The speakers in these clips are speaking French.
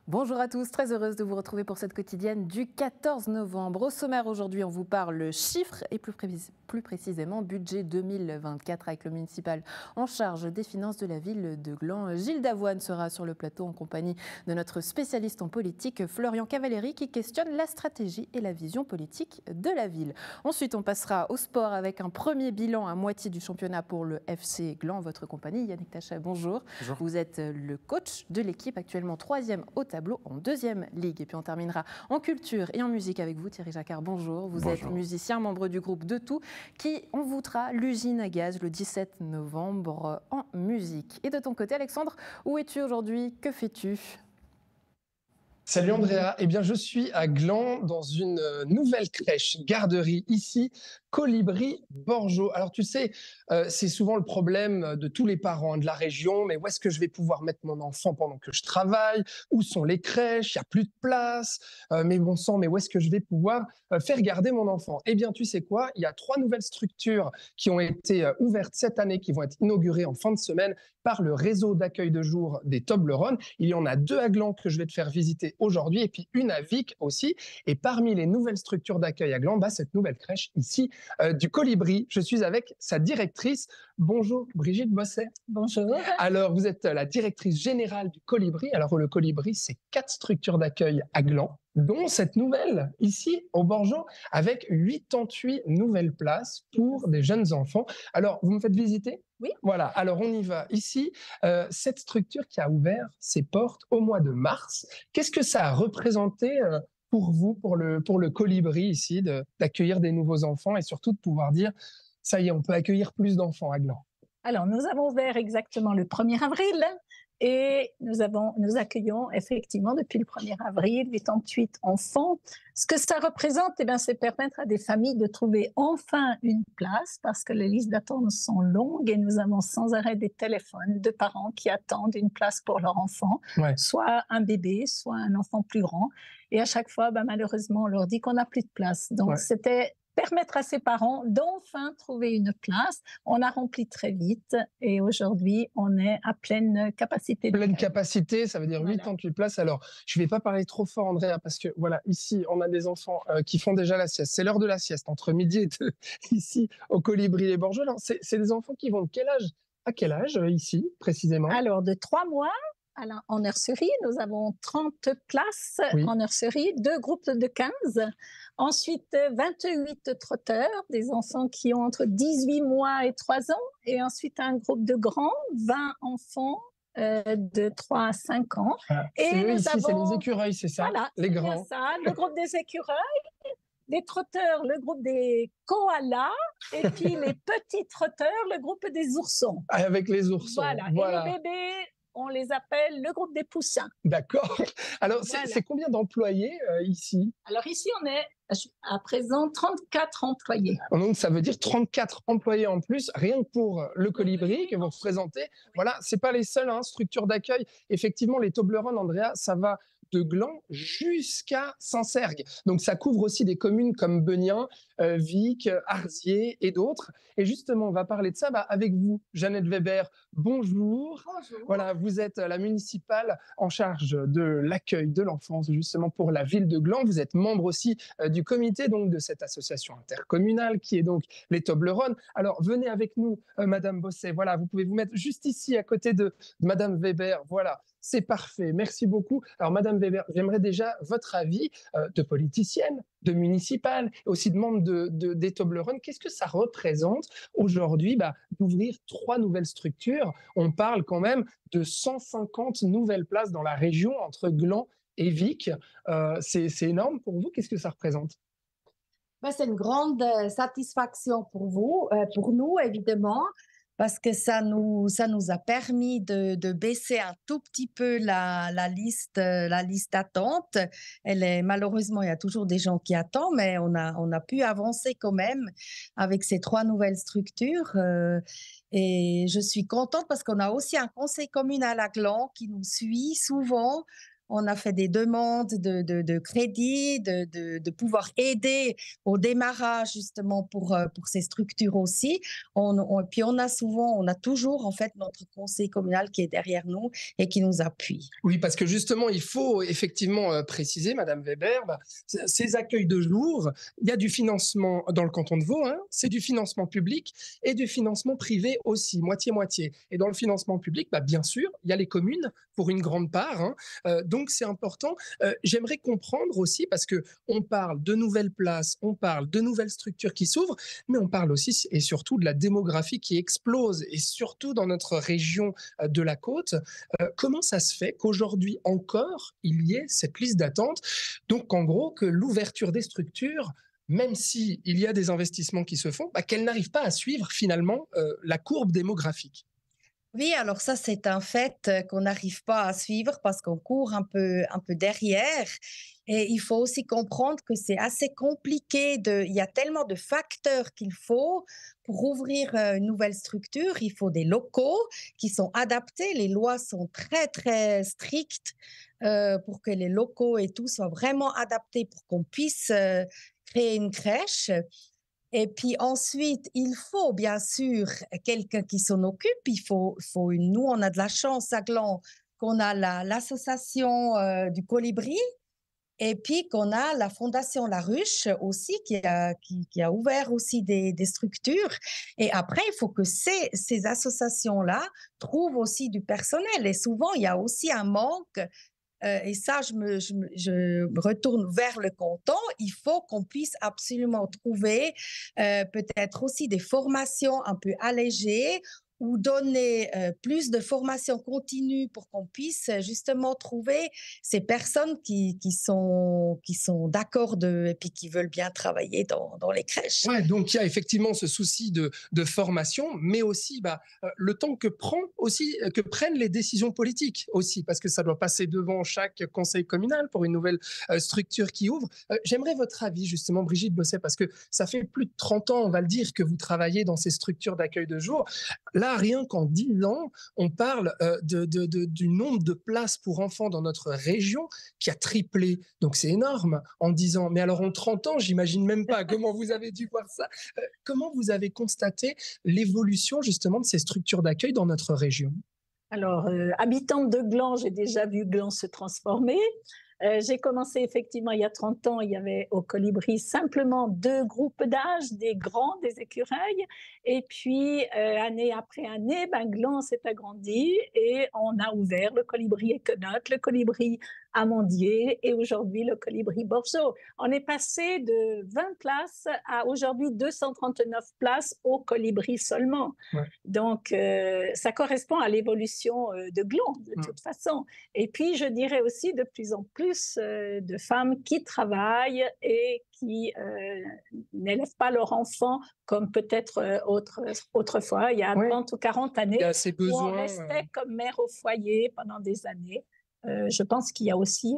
Bonjour à tous, très heureuse de vous retrouver pour cette quotidienne du 14 novembre. Au sommaire aujourd'hui, on vous parle chiffres et plus précisément budget 2024 avec le municipal en charge des finances de la ville de Gland. Gilles Davoine sera sur le plateau en compagnie de notre spécialiste en politique Florian Cavalleri qui questionne la stratégie et la vision politique de la ville. Ensuite, on passera au sport avec un premier bilan à moitié du championnat pour le FC Gland. Votre compagnie, Yannick Tachet, bonjour. Bonjour. Vous êtes le coach de l'équipe actuellement 3e au tableau en 2e ligue. Et puis on terminera en culture et en musique avec vous, Thierry Jacquard. Bonjour. Vous êtes musicien, membre du groupe De Tout, qui envoûtera l'usine à gaz le 17 novembre en musique. Et de ton côté, Alexandre, où es-tu aujourd'hui? Que fais-tu? Salut Andrea, eh bien je suis à Gland dans une nouvelle crèche, garderie ici, Colibri Borjo. Alors tu sais, c'est souvent le problème de tous les parents de la région, mais où est-ce que je vais pouvoir mettre mon enfant pendant que je travaille? Où sont les crèches? Il n'y a plus de place. Mais bon sang, mais où est-ce que je vais pouvoir faire garder mon enfant? Eh bien tu sais quoi, il y a 3 nouvelles structures qui ont été ouvertes cette année, qui vont être inaugurées en fin de semaine par le réseau d'accueil de jour des Toblerones. Il y en a 2 à Gland que je vais te faire visiter aujourd'hui et puis une à Vic aussi. Et parmi les nouvelles structures d'accueil à Gland, cette nouvelle crèche ici du Colibri. Je suis avec sa directrice. Bonjour Brigitte Bosset. Bonjour. Alors vous êtes la directrice générale du Colibri. Alors le Colibri, c'est 4 structures d'accueil à Gland, dont cette nouvelle ici au Borjo avec 88 nouvelles places pour des jeunes enfants. Alors vous me faites visiter? Oui. Voilà, alors on y va. Ici, cette structure qui a ouvert ses portes au mois de mars, qu'est-ce que ça a représenté pour vous, pour le Colibri ici, d'accueillir des nouveaux enfants et surtout de pouvoir dire, ça y est, on peut accueillir plus d'enfants à Gland? Alors, nous avons ouvert exactement le 1er avril et nous accueillons effectivement depuis le 1er avril 88 enfants. Ce que ça représente, c'est permettre à des familles de trouver enfin une place parce que les listes d'attente sont longues et nous avons sans arrêt des téléphones de parents qui attendent une place pour leur enfant, soit un bébé, soit un enfant plus grand. Et à chaque fois, malheureusement, on leur dit qu'on n'a plus de place. Donc, c'était permettre à ces parents d'enfin trouver une place. On a rempli très vite et aujourd'hui, on est à pleine capacité. Pleine capacité, ça veut dire 88 places. Alors, je ne vais pas parler trop fort, Andrea, parce que voilà, ici, on a des enfants qui font déjà la sieste. C'est l'heure de la sieste, entre midi et 2, ici, au Colibri les Borjo. C'est des enfants qui vont de quel âge à quel âge, ici, précisément? Alors, de 3 mois en nurserie, nous avons 30 places en nurserie, 2 groupes de 15. Ensuite, 28 trotteurs, des enfants qui ont entre 18 mois et 3 ans. Et ensuite, un groupe de grands, 20 enfants de 3 à 5 ans. Et eux, ici, c'est les écureuils, c'est ça? Voilà, les grands. bien ça, le groupe des écureuils. Les trotteurs, le groupe des koalas, et puis les petits trotteurs, le groupe des oursons. Avec les oursons. Voilà. Et les bébés, on les appelle le groupe des poussins. D'accord. Alors, c'est combien d'employés ici? Alors ici, on est à présent 34 employés. Donc, ça veut dire 34 employés en plus, rien que pour le Colibri que vous représentez. Voilà, ce n'est pas les seules structures d'accueil. Effectivement, les Toblerones, Andrea, ça va de Gland jusqu'à Saint-Cergue. Donc, ça couvre aussi des communes comme Benien, Vic, Arzier et d'autres. Et justement, on va parler de ça avec vous, Jeannette Weber. Bonjour. Bonjour. Voilà, vous êtes la municipale en charge de l'accueil de l'enfance, justement, pour la ville de Gland. Vous êtes membre aussi du comité donc, de cette association intercommunale qui est donc les Toblerones. Alors, venez avec nous, Madame Bosset. Voilà, vous pouvez vous mettre juste ici, à côté de Madame Weber. Voilà. C'est parfait, merci beaucoup. Alors, Madame Weber, j'aimerais déjà votre avis de politicienne, de municipale, aussi de membre des Toblerones. Qu'est-ce que ça représente aujourd'hui d'ouvrir 3 nouvelles structures? On parle quand même de 150 nouvelles places dans la région entre Gland et Vic. C'est énorme pour vous. Qu'est-ce que ça représente? C'est une grande satisfaction pour vous, pour nous évidemment, parce que ça nous a permis de baisser un tout petit peu la liste d'attente. Malheureusement, il y a toujours des gens qui attendent, mais on a pu avancer quand même avec ces 3 nouvelles structures. Et je suis contente parce qu'on a aussi un conseil communal à Gland qui nous suit souvent on a fait des demandes de crédit, de pouvoir aider au démarrage justement pour ces structures aussi. Puis on a toujours en fait notre conseil communal qui est derrière nous et qui nous appuie. Oui, parce que justement, il faut effectivement préciser, Madame Weber, ces accueils de jour, il y a du financement dans le canton de Vaud, hein, c'est du financement public et du financement privé aussi, moitié-moitié. Et dans le financement public, bien sûr, il y a les communes pour une grande part, hein, donc c'est important. J'aimerais comprendre aussi, parce qu'on parle de nouvelles places, on parle de nouvelles structures qui s'ouvrent, mais on parle aussi et surtout de la démographie qui explose, et surtout dans notre région de la côte. Comment ça se fait qu'aujourd'hui encore, il y ait cette liste d'attente? Donc, en gros, que l'ouverture des structures, même s'il y a des investissements qui se font, qu'elle n'arrive pas à suivre finalement la courbe démographique. Oui, alors ça, c'est un fait qu'on n'arrive pas à suivre parce qu'on court un peu derrière. Et il faut aussi comprendre que c'est assez compliqué. Il y a tellement de facteurs qu'il faut pour ouvrir une nouvelle structure. Il faut des locaux qui sont adaptés. Les lois sont très, très strictes pour que les locaux et tout soient vraiment adaptés pour qu'on puisse créer une crèche. Et puis ensuite, il faut bien sûr quelqu'un qui s'en occupe. Nous, on a de la chance à Gland qu'on a l'association du Colibri et puis qu'on a la Fondation La Ruche aussi qui a ouvert aussi des structures. Et après, il faut que ces associations-là trouvent aussi du personnel. Et souvent, il y a aussi un manque. Et ça, je me retourne vers le canton. Il faut qu'on puisse absolument trouver peut-être aussi des formations un peu allégées ou donner plus de formation continue pour qu'on puisse justement trouver ces personnes qui sont d'accord et puis qui veulent bien travailler dans les crèches. Ouais, donc il y a effectivement ce souci de formation, mais aussi le temps que prennent les décisions politiques aussi, parce que ça doit passer devant chaque conseil communal pour une nouvelle structure qui ouvre. J'aimerais votre avis justement, Brigitte Bosset, parce que ça fait plus de 30 ans, on va le dire, que vous travaillez dans ces structures d'accueil de jour. Là, rien qu'en 10 ans, on parle du nombre de places pour enfants dans notre région qui a triplé. Donc c'est énorme en 10 ans. Mais alors en 30 ans, j'imagine même pas comment vous avez dû voir ça. Comment vous avez constaté l'évolution justement de ces structures d'accueil dans notre région? Alors, habitante de Gland, j'ai déjà vu Gland se transformer. J'ai commencé effectivement il y a 30 ans, il y avait au Colibri simplement 2 groupes d'âge, des grands, des écureuils. Et puis, année après année, Gland s'est agrandi et on a ouvert le Colibri Équenote, le Colibri Amandier et aujourd'hui le Colibri Borgeau. On est passé de 20 places à aujourd'hui 239 places au Colibri seulement. Ouais. Donc, ça correspond à l'évolution de Gland de toute façon. Et puis, je dirais aussi de plus en plus de femmes qui travaillent et qui n'élèvent pas leurs enfants comme peut-être autrefois, il y a 30 ou 40 années, où on restait comme mère au foyer pendant des années. Je pense qu'il y a aussi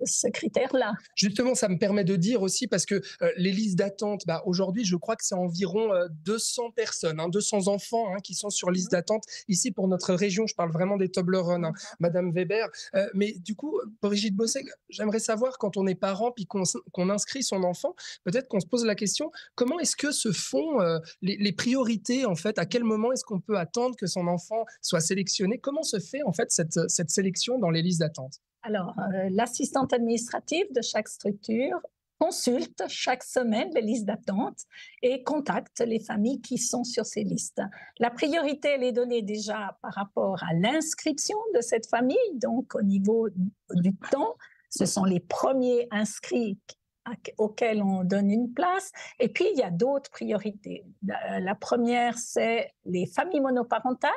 ce critère-là. Justement, ça me permet de dire aussi, parce que les listes d'attente, aujourd'hui, je crois que c'est environ 200 personnes, 200 enfants qui sont sur liste d'attente. Ici, pour notre région, je parle vraiment des Toblerones, Madame Weber. Mais du coup, Brigitte Bosset, j'aimerais savoir, quand on est parent puis qu'on inscrit son enfant, peut-être qu'on se pose la question, comment est-ce que se font les priorités, en fait? À quel moment est-ce qu'on peut attendre que son enfant soit sélectionné? Comment se fait, en fait, cette sélection dans les listes d'attente? Alors, l'assistante administrative de chaque structure consulte chaque semaine les listes d'attente et contacte les familles qui sont sur ces listes. La priorité, elle est donnée déjà par rapport à l'inscription de cette famille, donc au niveau du temps, ce sont les premiers inscrits auxquels on donne une place. Et puis, il y a d'autres priorités. La première, c'est les familles monoparentales.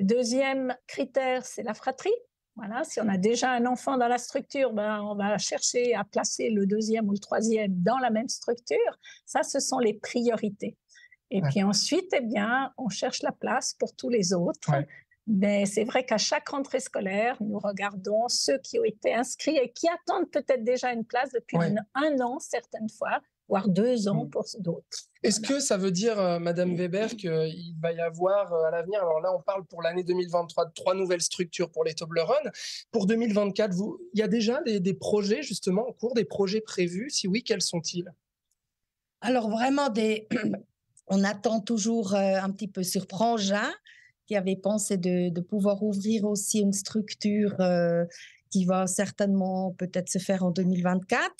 Deuxième critère, c'est la fratrie. Voilà, si on a déjà un enfant dans la structure, on va chercher à placer le deuxième ou le troisième dans la même structure. Ça, ce sont les priorités. Et puis ensuite, on cherche la place pour tous les autres. Ouais. Mais c'est vrai qu'à chaque rentrée scolaire, nous regardons ceux qui ont été inscrits et qui attendent peut-être déjà une place depuis un an, certaines fois. voire 2 ans pour d'autres. Est-ce que ça veut dire, Madame Weber, qu'il va y avoir à l'avenir, alors là on parle pour l'année 2023 de 3 nouvelles structures pour les Toblerone. Pour 2024, il y a déjà des projets justement en cours, des projets prévus? Si oui, quels sont-ils? Alors vraiment, on attend toujours un petit peu sur Prangin, qui avait pensé de pouvoir ouvrir aussi une structure qui va certainement peut-être se faire en 2024.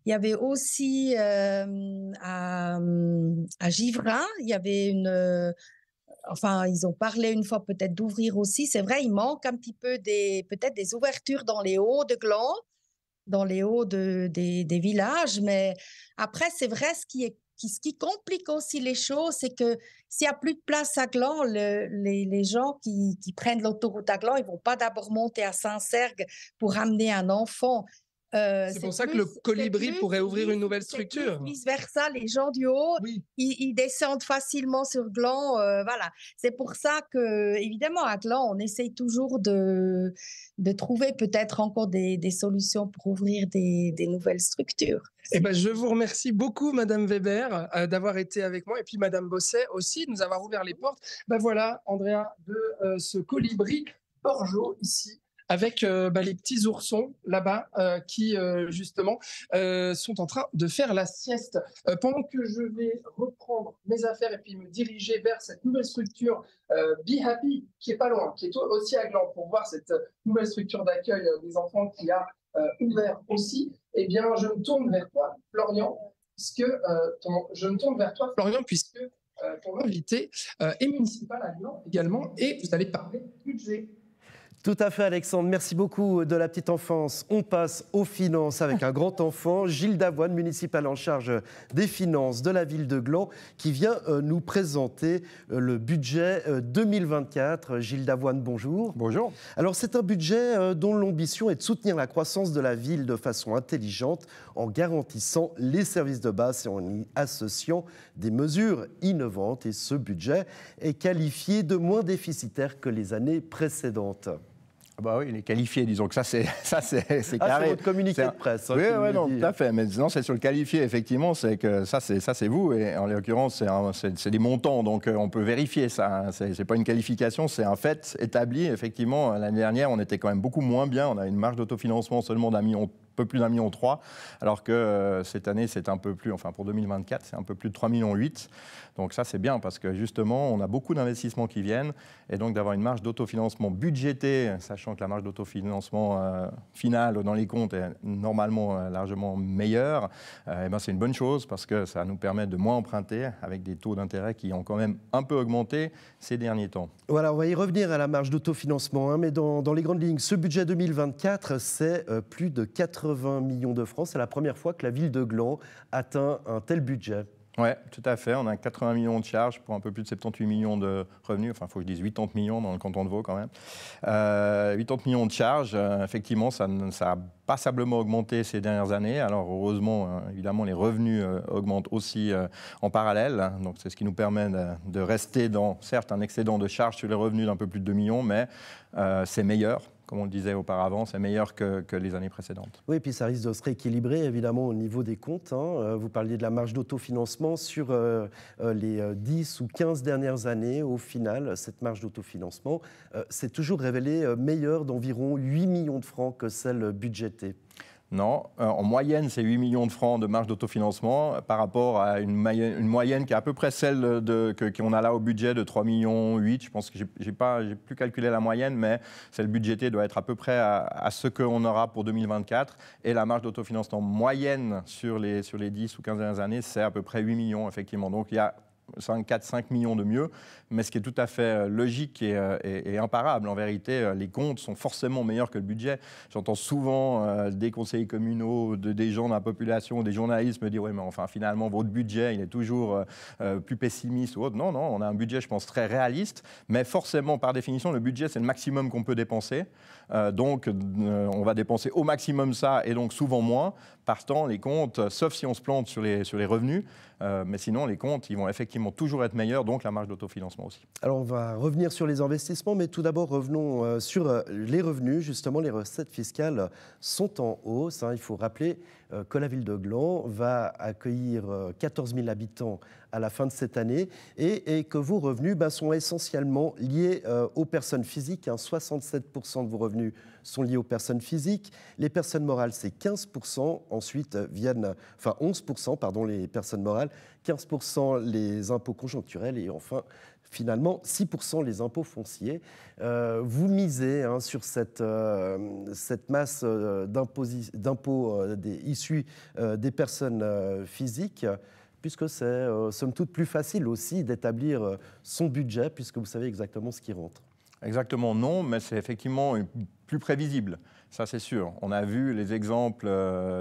Il y avait aussi à Givrin, il y avait enfin, ils ont parlé une fois peut-être d'ouvrir aussi. C'est vrai, il manque un petit peu peut-être des ouvertures dans les hauts de Gland, dans les hauts des villages. Mais après, c'est vrai, ce qui complique aussi les choses, c'est que s'il n'y a plus de place à Gland, les gens qui prennent l'autoroute à Gland, ils ne vont pas d'abord monter à Saint-Sergue pour amener un enfant. C'est pour ça que le Colibri pourrait ouvrir une nouvelle structure. Vice-versa, les gens du haut, Oui. ils descendent facilement sur Gland. Voilà. C'est pour ça que, évidemment, à Gland, on essaye toujours de trouver peut-être encore des solutions pour ouvrir des nouvelles structures. Eh ben, je vous remercie beaucoup, Madame Weber, d'avoir été avec moi, et puis Madame Bosset aussi, de nous avoir ouvert les portes. Ben voilà, Andrea, de ce Colibri Borjo ici, avec les petits oursons là-bas qui, justement, sont en train de faire la sieste. Pendant que je vais reprendre mes affaires et puis me diriger vers cette nouvelle structure Be Happy, qui est pas loin, qui est aussi à Gland, pour voir cette nouvelle structure d'accueil des enfants qui a ouvert aussi, eh bien, je me tourne vers toi, Florian, puisque ton invité est municipal à Gland également, et vous allez parler budget. Tout à fait, Alexandre. Merci beaucoup de la petite enfance. On passe aux finances avec un grand enfant, Gilles Davoine, municipal en charge des finances de la ville de Gland, qui vient nous présenter le budget 2024. Gilles Davoine, bonjour. Bonjour. Alors, c'est un budget dont l'ambition est de soutenir la croissance de la ville de façon intelligente, en garantissant les services de base et en y associant des mesures innovantes. Et ce budget est qualifié de moins déficitaire que les années précédentes. Bah oui, il est qualifié, disons que ça c'est carré. C'est votre communiqué de presse. Oui, non, tout à fait. Mais non, c'est sur le qualifié, effectivement, c'est que ça c'est vous. Et en l'occurrence, c'est des montants, donc on peut vérifier ça. Hein. C'est pas une qualification, c'est un fait établi. Effectivement, l'année dernière, on était quand même beaucoup moins bien. On a une marge d'autofinancement seulement peu plus d'1,3 million, alors que cette année, c'est un peu plus, enfin pour 2024, c'est un peu plus de 3,8 millions. Donc ça, c'est bien parce que justement, on a beaucoup d'investissements qui viennent et donc d'avoir une marge d'autofinancement budgétée, sachant que la marge d'autofinancement finale dans les comptes est normalement largement meilleure, c'est une bonne chose parce que ça nous permet de moins emprunter avec des taux d'intérêt qui ont quand même un peu augmenté ces derniers temps. Voilà, on va y revenir à la marge d'autofinancement, mais dans les grandes lignes, ce budget 2024, c'est plus de 80 millions de francs. C'est la première fois que la ville de Gland atteint un tel budget. Oui, tout à fait. On a 80 millions de charges pour un peu plus de 78 millions de revenus. Enfin, il faut que je dise 80 millions dans le canton de Vaud quand même. 80 millions de charges, effectivement, ça a passablement augmenté ces dernières années. Alors heureusement, évidemment, les revenus augmentent aussi en parallèle. Donc c'est ce qui nous permet de rester dans, certes, un excédent de charges sur les revenus d'un peu plus de 2 millions, mais c'est meilleur. Comme on le disait auparavant, c'est meilleur que les années précédentes. Oui, et puis ça risque de se rééquilibrer, évidemment, au niveau des comptes. Hein. Vous parliez de la marge d'autofinancement sur les 10 ou 15 dernières années. Au final, cette marge d'autofinancement s'est toujours révélée meilleure d'environ 8 millions de francs que celle budgétée. Non, en moyenne, c'est 8 millions de francs de marge d'autofinancement par rapport à une moyenne qui est à peu près celle qu'on a là au budget de 3,8 millions. Je pense que j'ai plus calculé la moyenne, mais celle budgétée doit être à peu près à ce qu'on aura pour 2024. Et la marge d'autofinancement moyenne sur les 10 ou 15 dernières années, c'est à peu près 8 millions, effectivement. Donc il y a 4-5 millions de mieux, mais ce qui est tout à fait logique et imparable. En vérité, les comptes sont forcément meilleurs que le budget. J'entends souvent des conseillers communaux, des gens de la population, des journalistes me dire « Oui, mais enfin, finalement, votre budget, il est toujours plus pessimiste ou autre. » Non, on a un budget, je pense, très réaliste, mais forcément, par définition, le budget, c'est le maximum qu'on peut dépenser. Donc, on va dépenser au maximum ça, et donc souvent moins. Partant, les comptes, sauf si on se plante sur les revenus, mais sinon, les comptes, ils vont effectivement toujours être meilleurs, donc la marge d'autofinancement aussi. Alors, on va revenir sur les investissements, mais tout d'abord, revenons sur les revenus. Justement, les recettes fiscales sont en hausse. Hein. Il faut rappeler que la ville de Gland va accueillir 14 000 habitants à la fin de cette année et que vos revenus sont essentiellement liés aux personnes physiques. 67% de vos revenus sont liés aux personnes physiques. Les personnes morales, c'est 15%. Ensuite viennent, 11%, pardon, les personnes morales, 15% les impôts conjoncturels et enfin, finalement, 6% les impôts fonciers. Vous misez sur cette masse d'impôts issus des personnes physiques, puisque c'est, somme toute, plus facile aussi d'établir son budget, puisque vous savez exactement ce qui rentre. Exactement, non, mais c'est effectivement plus prévisible. Ça, c'est sûr. On a vu les exemples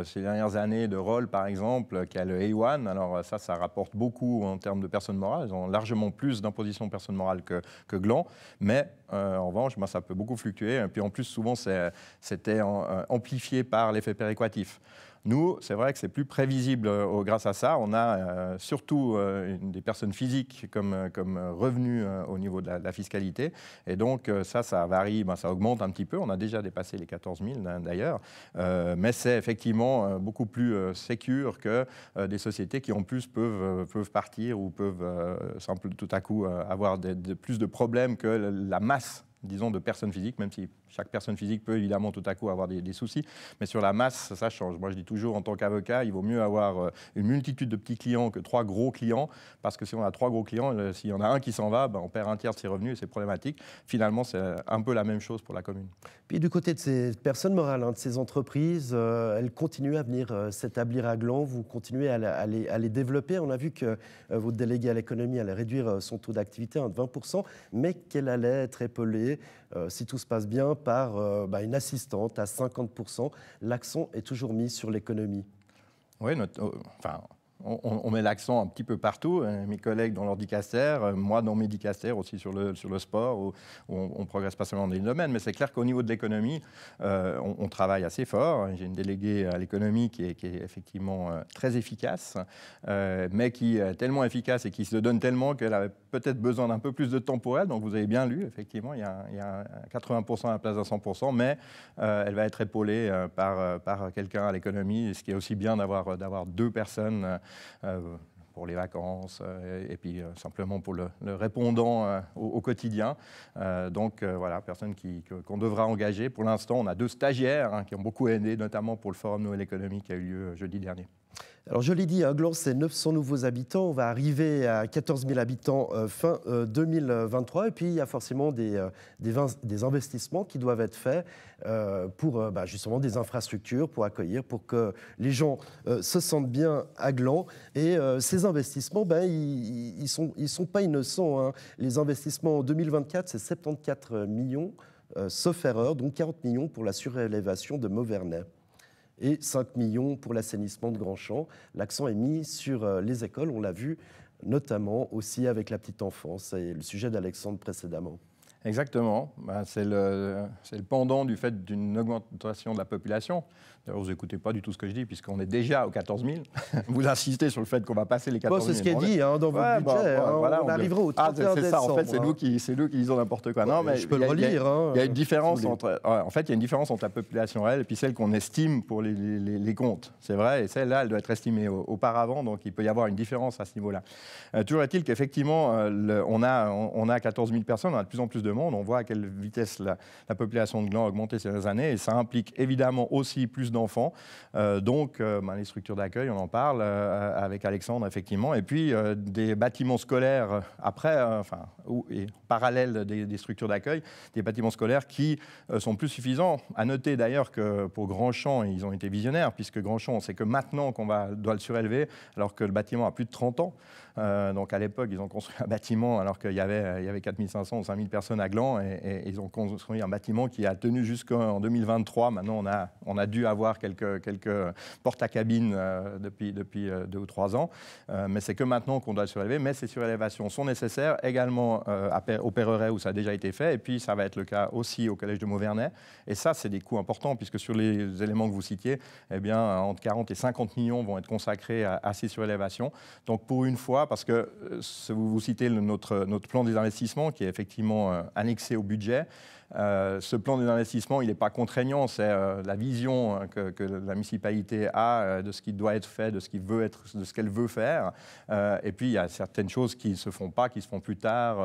ces dernières années de Roll, par exemple, qui a le A1. Alors ça rapporte beaucoup en termes de personnes morales. Ils ont largement plus d'imposition de personnes morales que Gland. Mais en revanche, ça peut beaucoup fluctuer. Et puis en plus, souvent, c'était amplifié par l'effet péréquatif. Nous, c'est vrai que c'est plus prévisible grâce à ça. On a surtout des personnes physiques comme revenus au niveau de la fiscalité. Et donc, ça varie, ça augmente un petit peu. On a déjà dépassé les 14 000 d'ailleurs. Mais c'est effectivement beaucoup plus sécure que des sociétés qui en plus peuvent partir ou peuvent tout à coup avoir plus de problèmes que la masse, disons, de personnes physiques, même si chaque personne physique peut évidemment tout à coup avoir des soucis, mais sur la masse, ça change. Moi, je dis toujours, en tant qu'avocat, il vaut mieux avoir une multitude de petits clients que 3 gros clients, parce que si on a 3 gros clients, s'il y en a un qui s'en va, on perd un tiers de ses revenus et c'est problématique. Finalement, c'est un peu la même chose pour la commune. Puis du côté de ces personnes morales, de ces entreprises, elles continuent à venir s'établir à Gland, vous continuez à les développer. On a vu que votre délégué à l'économie allait réduire son taux d'activité de 20%, mais qu'elle allait être épaulée, si tout se passe bien, par une assistante à 50%. L'accent est toujours mis sur l'économie. Oui, on met l'accent un petit peu partout. Mes collègues dans leur dicaster, moi dans mes dicasters aussi sur le sport, où on progresse pas seulement dans les domaines, mais c'est clair qu'au niveau de l'économie, on travaille assez fort. J'ai une déléguée à l'économie qui est effectivement très efficace, mais qui est tellement efficace et qui se donne tellement qu'elle avait peut-être besoin d'un peu plus de temps pour elle. Donc vous avez bien lu, effectivement, il y a 80% à la place d'un 100%, mais elle va être épaulée par quelqu'un à l'économie, ce qui est aussi bien d'avoir 2 personnes pour les vacances et puis simplement pour le répondant au quotidien. Donc voilà, personne qu'on devra engager. Pour l'instant, on a 2 stagiaires qui ont beaucoup aidé, notamment pour le Forum Noël économique qui a eu lieu jeudi dernier. Alors je l'ai dit, Gland, c'est 900 nouveaux habitants. On va arriver à 14 000 habitants fin 2023. Et puis il y a forcément des investissements qui doivent être faits pour justement des infrastructures, pour accueillir, pour que les gens se sentent bien à Gland. Et ces investissements, ils sont pas innocents. Les investissements en 2024, c'est 74 millions, sauf erreur, donc 40 millions pour la surélévation de Mauvernais et 5 millions pour l'assainissement de Grandchamp. L'accent est mis sur les écoles, on l'a vu notamment aussi avec la petite enfance et le sujet d'Alexandre précédemment. Exactement. C'est le pendant du fait d'une augmentation de la population. D'ailleurs, vous n'écoutez pas du tout ce que je dis, puisqu'on est déjà aux 14 000. Vous insistez sur le fait qu'on va passer les 14 000. C'est ce qui est dit dans votre budget. Voilà, on arrivera au 31 décembre. C'est ça, en fait, c'est nous qui disons n'importe quoi. Non, mais je peux le relire. Il y a une différence entre... En fait, il y a une différence entre la population réelle et puis celle qu'on estime pour les comptes. C'est vrai, et celle-là, elle doit être estimée auparavant, donc il peut y avoir une différence à ce niveau-là. Toujours est-il qu'effectivement, on a 14 000 personnes, on a de plus en plus de monde, on voit à quelle vitesse la population de Gland a augmenté ces dernières années, et ça implique évidemment aussi plus d'enfants, donc les structures d'accueil, on en parle avec Alexandre effectivement, et puis des bâtiments scolaires après, et parallèle des structures d'accueil, des bâtiments scolaires qui sont plus suffisants. À noter d'ailleurs que pour Grandchamp, ils ont été visionnaires, puisque Grandchamp, c'est que maintenant qu'on doit le surélever, alors que le bâtiment a plus de 30 ans. Donc à l'époque, ils ont construit un bâtiment alors qu'il y avait 4 500 ou 5 000 personnes à Gland, et ils ont construit un bâtiment qui a tenu jusqu'en 2023. Maintenant, on a dû avoir quelques portes à cabine depuis 2 ou 3 ans, mais c'est que maintenant qu'on doit le surélever. Mais ces surélévations sont nécessaires également au Perreret, où ça a déjà été fait, et puis ça va être le cas aussi au Collège de Mauvernais. Et ça, c'est des coûts importants, puisque sur les éléments que vous citiez, entre 40 et 50 millions vont être consacrés à ces surélévations. Donc pour une fois, parce que vous citez notre plan des investissements qui est effectivement annexé au budget. Ce plan d'investissement, il n'est pas contraignant, c'est la vision que la municipalité a de ce qui doit être fait, de ce qu'elle veut faire. Et puis, il y a certaines choses qui ne se font pas, qui se font plus tard,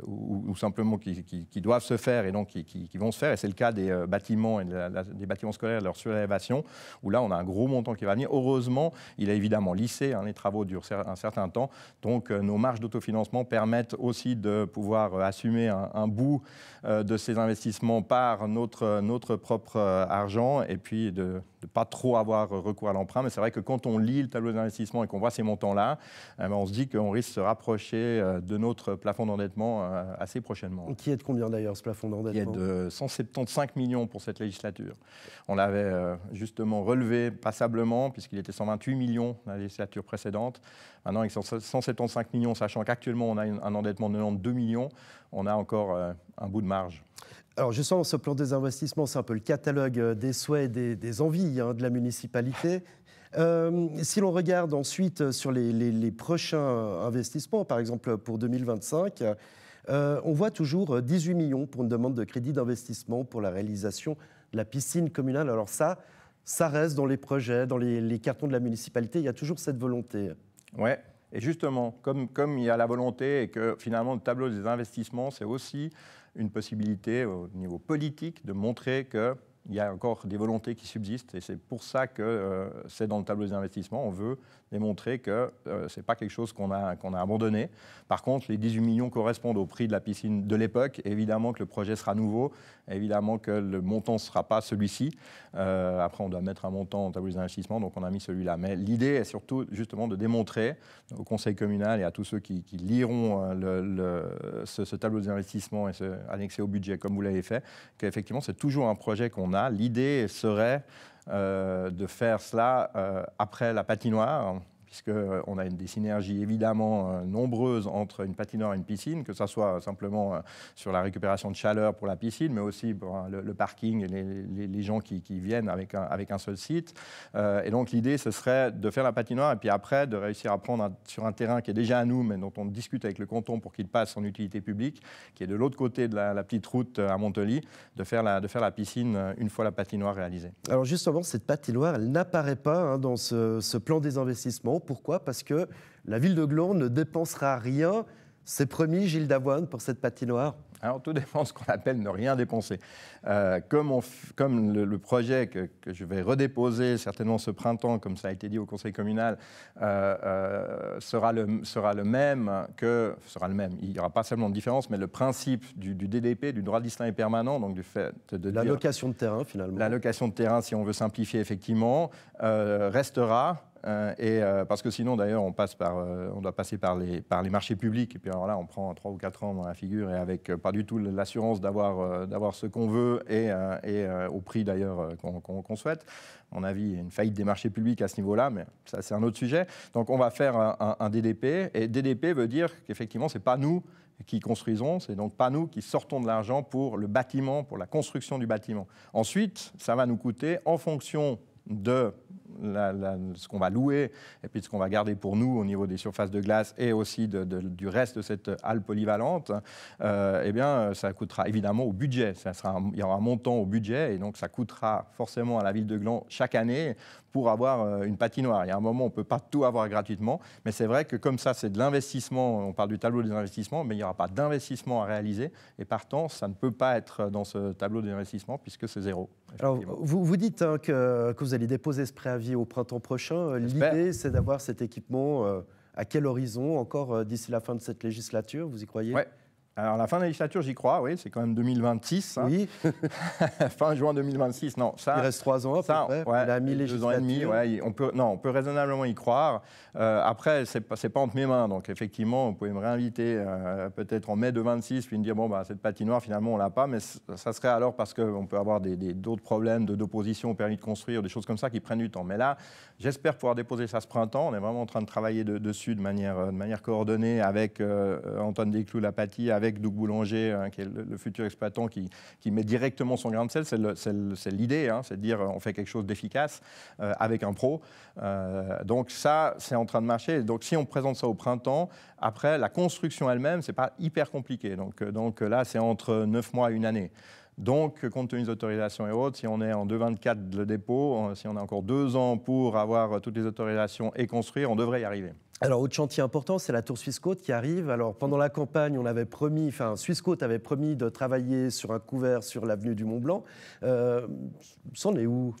ou simplement qui doivent se faire et donc qui vont se faire. Et c'est le cas des bâtiments et des bâtiments scolaires, de leur surélévation, où là, on a un gros montant qui va venir. Heureusement, il est évidemment lissé, les travaux durent un certain temps. Donc, nos marges d'autofinancement permettent aussi de pouvoir assumer un bout de ces investissements par notre propre argent et puis de ne pas trop avoir recours à l'emprunt. Mais c'est vrai que quand on lit le tableau d'investissement et qu'on voit ces montants-là, on se dit qu'on risque de se rapprocher de notre plafond d'endettement assez prochainement. Qui est de combien d'ailleurs ce plafond d'endettement? Qui est de 175 millions pour cette législature. On l'avait justement relevé passablement puisqu'il était 128 millions la législature précédente. Maintenant, avec 175 millions, sachant qu'actuellement on a un endettement de 92 millions, on a encore un bout de marge. Alors justement, ce plan des investissements, c'est un peu le catalogue des souhaits et des envies de la municipalité. Si l'on regarde ensuite sur les prochains investissements, par exemple pour 2025, on voit toujours 18 millions pour une demande de crédit d'investissement pour la réalisation de la piscine communale. Alors ça reste dans les projets, dans les cartons de la municipalité, il y a toujours cette volonté. Ouais. Et justement, comme il y a la volonté et que finalement le tableau des investissements, c'est aussi une possibilité au niveau politique de montrer qu'il y a encore des volontés qui subsistent. Et c'est pour ça que c'est dans le tableau des investissements. On veut démontrer que ce n'est pas quelque chose qu'on a abandonné. Par contre, les 18 millions correspondent au prix de la piscine de l'époque. Évidemment que le projet sera nouveau. Évidemment que le montant ne sera pas celui-ci. Après, on doit mettre un montant au tableau des investissements, donc on a mis celui-là. Mais l'idée est surtout justement de démontrer au conseil communal et à tous ceux qui liront ce tableau des investissements et annexé au budget, comme vous l'avez fait, qu'effectivement, c'est toujours un projet qu'on a. L'idée serait de faire cela après la patinoire, puisqu'on a des synergies évidemment nombreuses entre une patinoire et une piscine, que ce soit simplement sur la récupération de chaleur pour la piscine, mais aussi pour le parking et les gens qui viennent avec un seul site. Et donc l'idée, ce serait de faire la patinoire et puis après de réussir à prendre sur un terrain qui est déjà à nous, mais dont on discute avec le canton pour qu'il passe en utilité publique, qui est de l'autre côté de la petite route à Montely, de faire la piscine une fois la patinoire réalisée. Alors justement, cette patinoire, elle n'apparaît pas dans ce plan des investissements. Pourquoi? Parce que la ville de Gland ne dépensera rien. C'est promis, Gilles Davoine, pour cette patinoire. Alors, tout dépend de ce qu'on appelle ne rien dépenser. Comme le projet que je vais redéposer certainement ce printemps, comme ça a été dit au conseil communal, sera le même. Il n'y aura pas seulement de différence, mais le principe du DDP, du droit distinct et permanent, donc du fait de la location de terrain, finalement. La location de terrain, si on veut simplifier, effectivement, restera. Parce que sinon, d'ailleurs, on doit passer par les marchés publics. Et puis alors là, on prend 3 ou 4 ans dans la figure et avec pas du tout l'assurance d'avoir ce qu'on veut et au prix d'ailleurs qu'on souhaite. À mon avis, il y a une faillite des marchés publics à ce niveau-là, mais ça, c'est un autre sujet. Donc, on va faire un DDP. Et DDP veut dire qu'effectivement, ce n'est pas nous qui construisons, c'est donc pas nous qui sortons de l'argent pour le bâtiment, pour la construction du bâtiment. Ensuite, ça va nous coûter en fonction de ce qu'on va louer et puis de ce qu'on va garder pour nous au niveau des surfaces de glace et aussi du reste de cette halle polyvalente, eh bien, ça coûtera évidemment au budget. Il y aura un montant au budget et donc ça coûtera forcément à la ville de Gland chaque année pour avoir une patinoire. Il y a un moment, on ne peut pas tout avoir gratuitement, mais c'est vrai que comme ça, c'est de l'investissement, on parle du tableau des investissements, mais il n'y aura pas d'investissement à réaliser et partant, ça ne peut pas être dans ce tableau des investissements puisque c'est zéro. Alors, vous dites que vous allez déposer ce préavis au printemps prochain. L'idée, c'est d'avoir cet équipement à quel horizon encore d'ici la fin de cette législature, vous y croyez? Ouais. Alors, la fin de la législature, j'y crois, oui, c'est quand même 2026. Hein. Oui. Fin juin 2026, non. Ça, il reste 3 ans à peu près, ouais, la mi-législature. 2 ans et demi, ouais, on peut raisonnablement y croire. Après, c'est pas entre mes mains, donc effectivement, vous pouvez me réinviter peut-être en mai de 26, puis me dire, bon, bah, cette patinoire, finalement, on l'a pas, mais ça serait alors parce qu'on peut avoir d'autres problèmes d'opposition au permis de construire, des choses comme ça qui prennent du temps. Mais là, j'espère pouvoir déposer ça ce printemps. On est vraiment en train de travailler dessus de manière coordonnée avec Antoine Desclous, la Paty, avec avec Doug Boulanger, qui est le futur exploitant, qui met directement son grain de sel. C'est l'idée, c'est de dire on fait quelque chose d'efficace avec un pro. Donc ça, c'est en train de marcher. Donc si on présente ça au printemps, après, la construction elle-même, ce n'est pas hyper compliqué. Donc là, c'est entre 9 mois et 1 année. Donc, compte tenu des autorisations et autres, si on est en 2024 le dépôt, si on a encore 2 ans pour avoir toutes les autorisations et construire, on devrait y arriver. Alors, autre chantier important, c'est la tour Swissquote qui arrive. Alors, pendant la campagne, Swissquote avait promis de travailler sur un couvert sur l'avenue du Mont-Blanc. C'en est où ?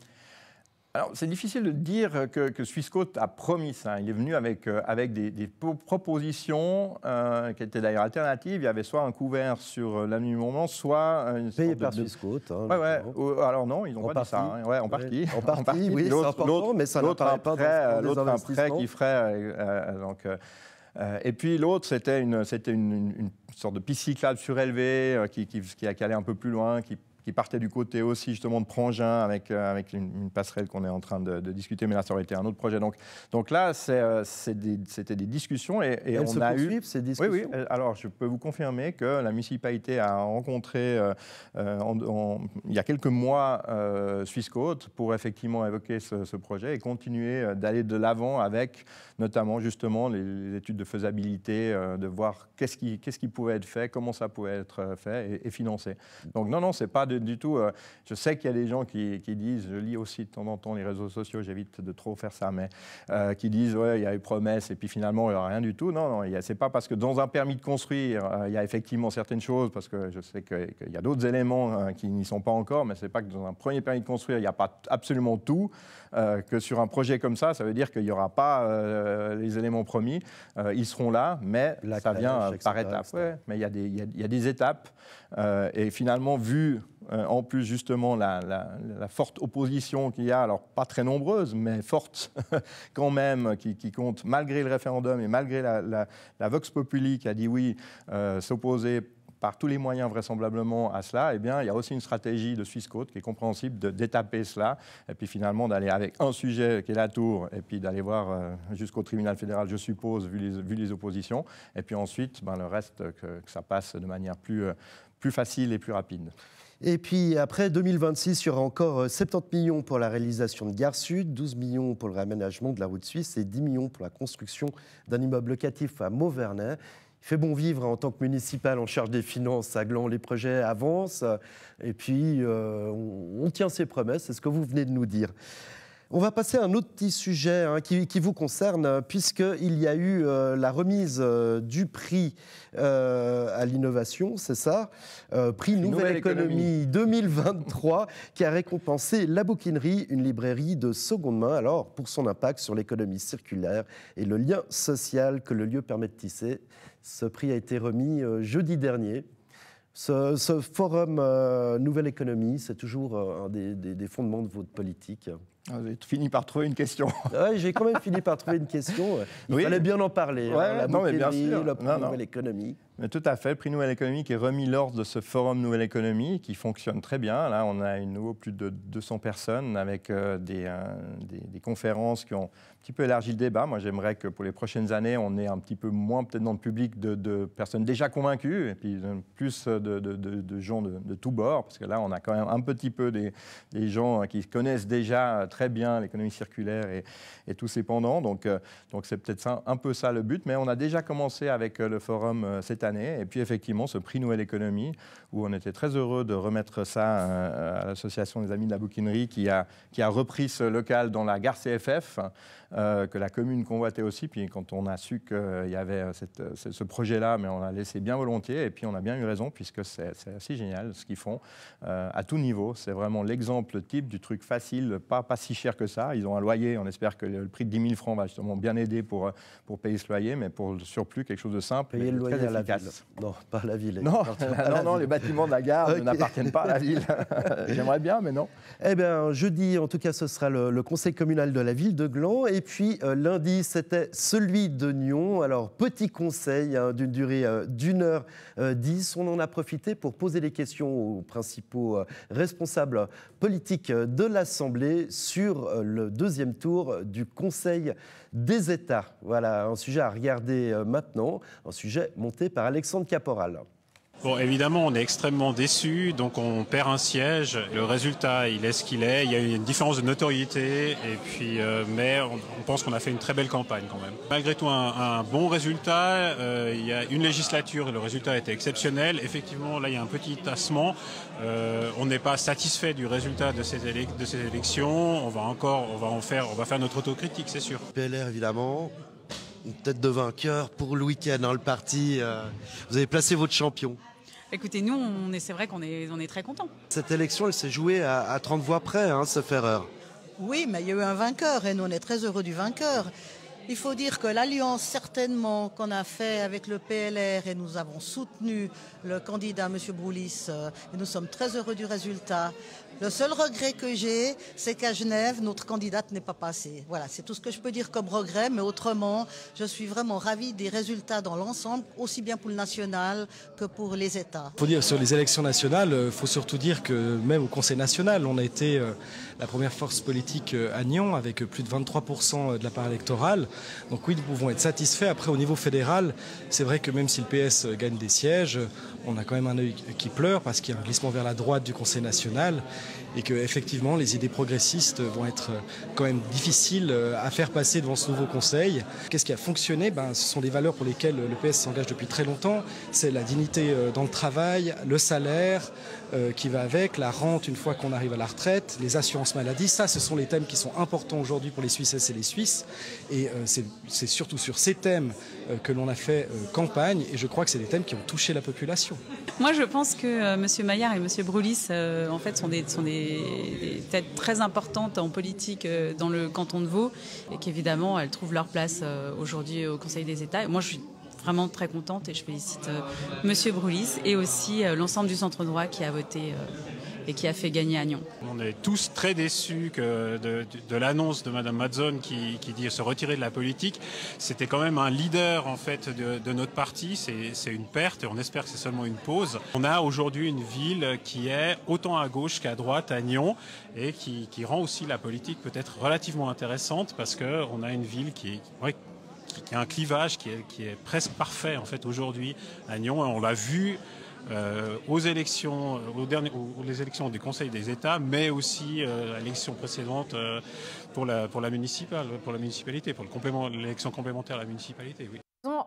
Alors, c'est difficile de dire que Swissquote a promis ça. Il est venu avec des propositions qui étaient d'ailleurs alternatives. Il y avait soit un couvert sur l'avenue du Mont-Blanc, soit une payé par Swissquote. Alors non, ils n'ont pas dit ça. En partie. En partie, oui, c'est important, mais ça n'apparaît pas dans les investissements. L'autre qui ferait... et puis l'autre, c'était une sorte de piste cyclable surélevée qui allait un peu plus loin, qui partait du côté aussi justement de Prangin avec une passerelle qu'on est en train de discuter, mais là ça aurait été un autre projet. Donc là, c'était des discussions et on a eu ces discussions. Oui. Alors je peux vous confirmer que la municipalité a rencontré il y a quelques mois Swissquote pour effectivement évoquer ce projet et continuer d'aller de l'avant avec notamment justement les études de faisabilité, de voir qu'est-ce qui pouvait être fait, comment ça pouvait être fait et financé. Donc non, c'est pas du tout. Je sais qu'il y a des gens qui disent, je lis aussi de temps en temps les réseaux sociaux, j'évite de trop faire ça, mais qui disent ouais, il y a eu promesse et puis finalement il n'y a rien du tout. Non, c'est pas parce que dans un permis de construire, il y a effectivement certaines choses, parce que je sais qu'il y a d'autres éléments qui n'y sont pas encore, mais c'est pas que dans un premier permis de construire, il n'y a pas absolument tout, que sur un projet comme ça veut dire qu'il n'y aura pas les éléments promis. Ils seront là, mais ça vient par étapes. Ouais, mais il y a des étapes et finalement, vu en plus justement la forte opposition qu'il y a, alors pas très nombreuse, mais forte quand même, qui compte malgré le référendum et malgré la Vox Populi qui a dit oui, s'opposer par tous les moyens vraisemblablement à cela, eh bien, il y a aussi une stratégie de Swissquote qui est compréhensible d'étaper cela et puis finalement d'aller avec un sujet qui est la tour et puis d'aller voir jusqu'au tribunal fédéral, je suppose, vu les oppositions, et puis ensuite le reste, que ça passe de manière plus facile et plus rapide. Et puis après 2026, il y aura encore 70 millions pour la réalisation de Gare Sud, 12 millions pour le réaménagement de la route suisse et 10 millions pour la construction d'un immeuble locatif à Mauvernay. Il fait bon vivre en tant que municipal en charge des finances à Gland. Les projets avancent et puis on tient ses promesses, c'est ce que vous venez de nous dire. On va passer à un autre petit sujet qui vous concerne, puisqu'il y a eu la remise du prix à l'innovation, c'est ça, prix Nouvelle Économie 2023, qui a récompensé La Bouquinerie, une librairie de seconde main, alors pour son impact sur l'économie circulaire et le lien social que le lieu permet de tisser. Ce prix a été remis jeudi dernier. Ce forum Nouvelle Économie, c'est toujours un des fondements de votre politique. Vous avez fini par trouver une question. Ouais, j'ai quand même fini par trouver une question. Il fallait bien en parler. La bouquinerie, le prix Nouvelle Économie. Mais tout à fait, le prix Nouvelle Économie qui est remis lors de ce forum Nouvelle Économie qui fonctionne très bien. Là, on a une nouveau plus de 200 personnes avec des conférences qui ont un petit peu élargi le débat. Moi, j'aimerais que pour les prochaines années, on ait un petit peu moins peut-être dans le public de personnes déjà convaincues et puis plus de gens de tous bords, parce que là, on a quand même un petit peu des gens qui connaissent déjà très bien l'économie circulaire et tous ses pendants. Donc c'est peut-être un peu ça le but, mais on a déjà commencé avec le forum cette année. Et puis effectivement, ce prix Nouvelle Économie, où on était très heureux de remettre ça à l'association des Amis de la Bouquinerie, qui a repris ce local dans la gare CFF, que la commune convoitait aussi. Puis quand on a su qu'il y avait ce projet-là, mais on l'a laissé bien volontiers. Et puis on a bien eu raison, puisque c'est assez génial ce qu'ils font à tout niveau. C'est vraiment l'exemple type du truc facile, pas si cher que ça. Ils ont un loyer, on espère que le prix de 10 000 francs va justement bien aider pour payer ce loyer, mais pour le surplus, quelque chose de simple. Payer le loyer très à la efficace. ville. Non, pas à la ville. Non, les bâtiments de la gare n'appartiennent pas à la ville. J'aimerais bien, mais non. Eh bien, jeudi, en tout cas, ce sera le conseil communal de la ville de Gland. Et puis, lundi, c'était celui de Nyon. Alors, petit conseil d'une durée d'1h10. On en a profité pour poser des questions aux principaux responsables politiques de l'Assemblée sur le deuxième tour du Conseil des États. Voilà, un sujet à regarder maintenant, un sujet monté par Alexandre Caporal. Bon, évidemment, on est extrêmement déçus, donc on perd un siège. Le résultat, il est ce qu'il est. Il y a une différence de notoriété, et puis, mais on pense qu'on a fait une très belle campagne quand même. Malgré tout, un bon résultat. Il y a une législature et le résultat a été exceptionnel. Effectivement, là, il y a un petit tassement. On n'est pas satisfait du résultat de ces élections. On va faire notre autocritique, c'est sûr. PLR, évidemment. Une tête de vainqueur pour le week-end, hein, le parti. Vous avez placé votre champion. Écoutez, nous, c'est vrai qu'on est très contents. Cette élection, elle s'est jouée à 30 voix près, hein, sauf erreur. Oui, mais il y a eu un vainqueur et nous, on est très heureux du vainqueur. Il faut dire que l'alliance, certainement, qu'on a fait avec le PLR et nous avons soutenu le candidat, M. Broulis, et nous sommes très heureux du résultat. Le seul regret que j'ai, c'est qu'à Genève, notre candidate n'est pas passée. Voilà, c'est tout ce que je peux dire comme regret, mais autrement, je suis vraiment ravie des résultats dans l'ensemble, aussi bien pour le national que pour les États. Il faut dire, sur les élections nationales, il faut surtout dire que même au Conseil national, on a été la première force politique à Nyon, avec plus de 23% de la part électorale. Donc oui, nous pouvons être satisfaits. Après, au niveau fédéral, c'est vrai que même si le PS gagne des sièges, on a quand même un œil qui pleure parce qu'il y a un glissement vers la droite du Conseil national et que effectivement les idées progressistes vont être quand même difficiles à faire passer devant ce nouveau Conseil. Qu'est-ce qui a fonctionné? Ce sont des valeurs pour lesquelles le PS s'engage depuis très longtemps. C'est la dignité dans le travail, le salaire qui va avec, la rente une fois qu'on arrive à la retraite, les assurances maladie. Ça, ce sont les thèmes qui sont importants aujourd'hui pour les Suissesses et les Suisses. Et c'est surtout sur ces thèmes que l'on a fait campagne. Et je crois que c'est des thèmes qui ont touché la population. Moi, je pense que M. Maillard et M. Broulis, en fait, sont des têtes très importantes en politique dans le canton de Vaud et qu'évidemment, elles trouvent leur place aujourd'hui au Conseil des États. Et moi, je suis vraiment très contente et je félicite M. Broulis et aussi l'ensemble du centre droit qui a voté et qui a fait gagner Agnon. On est tous très déçus de l'annonce de Mme Mazzone qui dit se retirer de la politique. C'était quand même un leader en fait de notre parti. C'est une perte et on espère que c'est seulement une pause. On a aujourd'hui une ville qui est autant à gauche qu'à droite, Agnon, et qui rend aussi la politique peut-être relativement intéressante parce qu'on a une ville qui a un clivage qui est presque parfait en fait aujourd'hui à Nyon. On l'a vu aux élections du Conseil des États, mais aussi à l'élection précédente pour la municipalité, pour l'élection complémentaire à la municipalité. Oui.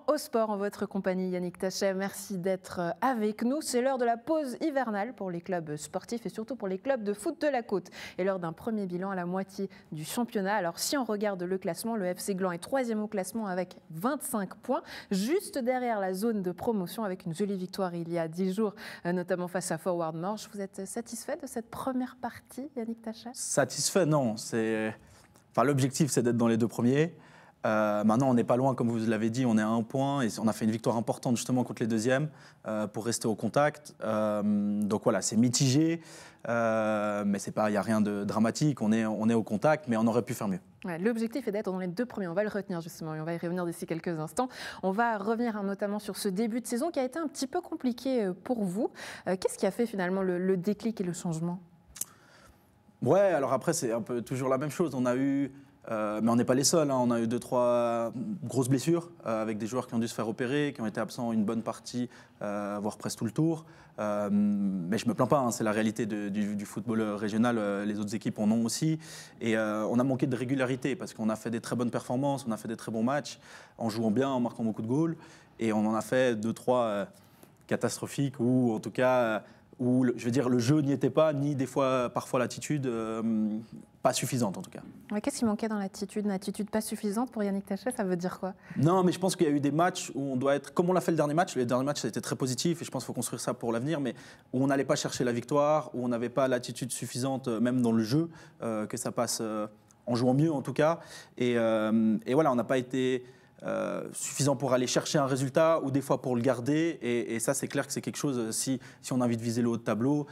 Au sport, en votre compagnie, Yannick Tachet, merci d'être avec nous. C'est l'heure de la pause hivernale pour les clubs sportifs et surtout pour les clubs de foot de la Côte. Et lors d'un premier bilan à la moitié du championnat. Alors si on regarde le classement, le FC Gland est 3e au classement avec 25 points, juste derrière la zone de promotion avec une jolie victoire il y a 10 jours, notamment face à Forward Morges. Vous êtes satisfait de cette première partie, Yannick Tachet? Satisfait, non. L'objectif, c'est d'être dans les 2 premiers. Maintenant, on n'est pas loin, comme vous l'avez dit, on est à 1 point et on a fait une victoire importante justement contre les 2e pour rester au contact. Donc voilà, c'est mitigé, mais il n'y a rien de dramatique, on est au contact, mais on aurait pu faire mieux. Ouais, l'objectif est d'être dans les 2 premiers, on va le retenir justement et on va y revenir d'ici quelques instants. On va revenir notamment sur ce début de saison qui a été un petit peu compliqué pour vous. Qu'est-ce qui a fait finalement le déclic et le changement? Ouais, alors après c'est un peu toujours la même chose, on a eu... mais on n'est pas les seuls, hein. On a eu 2-3 grosses blessures avec des joueurs qui ont dû se faire opérer, qui ont été absents une bonne partie, voire presque tout le tour. Mais je ne me plains pas, hein. C'est la réalité du football régional, les autres équipes en ont aussi. Et on a manqué de régularité parce qu'on a fait des très bonnes performances, on a fait des très bons matchs, en jouant bien, en marquant beaucoup de goals. Et on en a fait 2-3 catastrophiques ou en tout cas... où, je veux dire, le jeu n'y était pas, ni parfois l'attitude pas suffisante en tout cas. Ouais, qu'est-ce qui manquait dans l'attitude? Une attitude pas suffisante pour Yannick Tachet, ça veut dire quoi? Non, mais je pense qu'il y a eu des matchs où on doit être, comme on l'a fait le dernier match ça a été très positif et je pense qu'il faut construire ça pour l'avenir, mais où on n'allait pas chercher la victoire, où on n'avait pas l'attitude suffisante même dans le jeu, que ça passe en jouant mieux en tout cas. Et voilà, on n'a pas été... suffisant pour aller chercher un résultat ou des fois pour le garder et ça c'est clair que c'est quelque chose si on a envie de viser le haut de tableau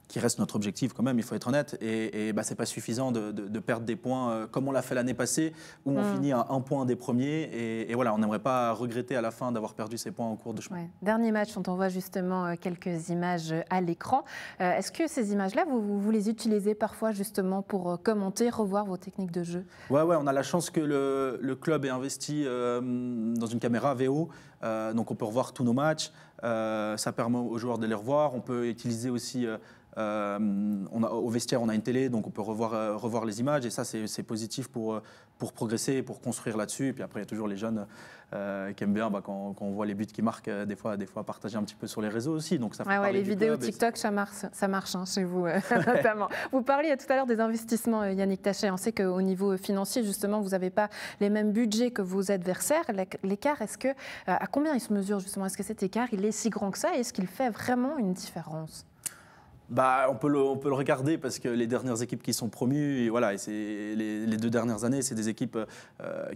qui reste notre objectif quand même, il faut être honnête et c'est pas suffisant de perdre des points comme on l'a fait l'année passée où on finit à 1 point des premiers et voilà, on n'aimerait pas regretter à la fin d'avoir perdu ces points en cours de chemin. Ouais. Dernier match dont on voit justement quelques images à l'écran. Est-ce que ces images-là, vous les utilisez parfois justement pour commenter, revoir vos techniques de jeu? Ouais, on a la chance que le club ait investi dans une caméra VO, donc on peut revoir tous nos matchs. ça permet aux joueurs de les revoir. On peut utiliser aussi... au vestiaire, on a une télé, donc on peut revoir les images, et ça, c'est positif pour progresser, pour construire là-dessus. Et puis après, il y a toujours les jeunes qui aiment bien quand on voit les buts qui marquent, des fois partager un petit peu sur les réseaux aussi. Donc ça fait les vidéos TikTok, ça marche hein, chez vous, notamment. Vous parliez tout à l'heure des investissements, Yannick Tachet. On sait qu'au niveau financier, justement, vous n'avez pas les mêmes budgets que vos adversaires. L'écart, à combien il se mesure, justement? Est-ce que cet écart, il est si grand que ça? Est-ce qu'il fait vraiment une différence? On peut le regarder parce que les dernières équipes qui sont promues, et voilà, et les 2 dernières années, c'est des équipes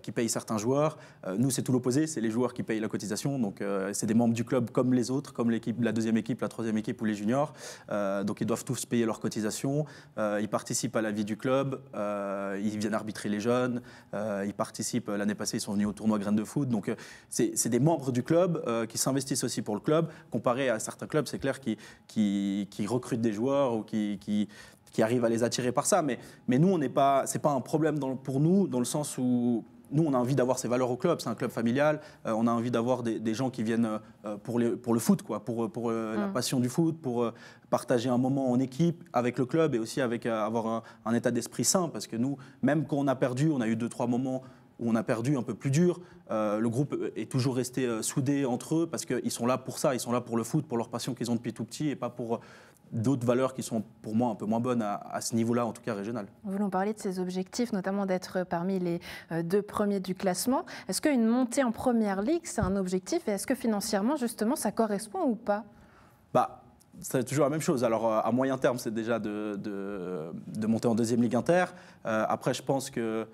qui payent certains joueurs. Nous, c'est tout l'opposé, c'est les joueurs qui payent la cotisation. Donc, c'est des membres du club comme les autres, comme l'équipe, la 2e équipe, la 3e équipe ou les juniors. Donc, ils doivent tous payer leur cotisation. Ils participent à la vie du club. Ils viennent arbitrer les jeunes. Ils participent. L'année passée, ils sont venus au tournoi Graines de Foot. Donc, c'est des membres du club qui s'investissent aussi pour le club. Comparé à certains clubs, c'est clair, qui recrutent des joueurs ou qui arrivent à les attirer par ça. Mais nous, c'est pas un problème pour nous, dans le sens où nous, on a envie d'avoir ces valeurs au club. C'est un club familial. On a envie d'avoir des gens qui viennent pour le foot, quoi, pour la passion du foot, pour partager un moment en équipe avec le club et aussi avec avoir un état d'esprit sain. Parce que nous, même quand on a perdu, on a eu 2-3 moments où on a perdu un peu plus dur. Le groupe est toujours resté soudé entre eux parce qu'ils sont là pour ça. Ils sont là pour le foot, pour leur passion qu'ils ont depuis tout petit et pas pour d'autres valeurs qui sont pour moi un peu moins bonnes à ce niveau-là, en tout cas régional. Vous nous parlez de ces objectifs, notamment d'être parmi les 2 premiers du classement. Est-ce qu'une montée en première ligue, c'est un objectif? Et est-ce que financièrement, justement, ça correspond ou pas? C'est toujours la même chose. Alors, à moyen terme, c'est déjà de monter en 2e Ligue Inter. Après, je pense que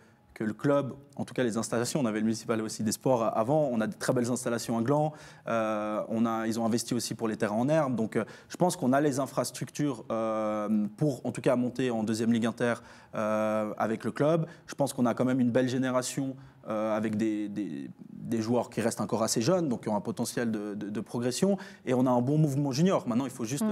le club, en tout cas les installations, on avait le municipal aussi des sports avant, on a de très belles installations à Gland, ils ont investi aussi pour les terrains en herbe, donc je pense qu'on a les infrastructures pour en tout cas monter en 2e Ligue Inter avec le club. Je pense qu'on a quand même une belle génération avec des joueurs qui restent encore assez jeunes, donc qui ont un potentiel de progression, et on a un bon mouvement junior. Maintenant, il faut juste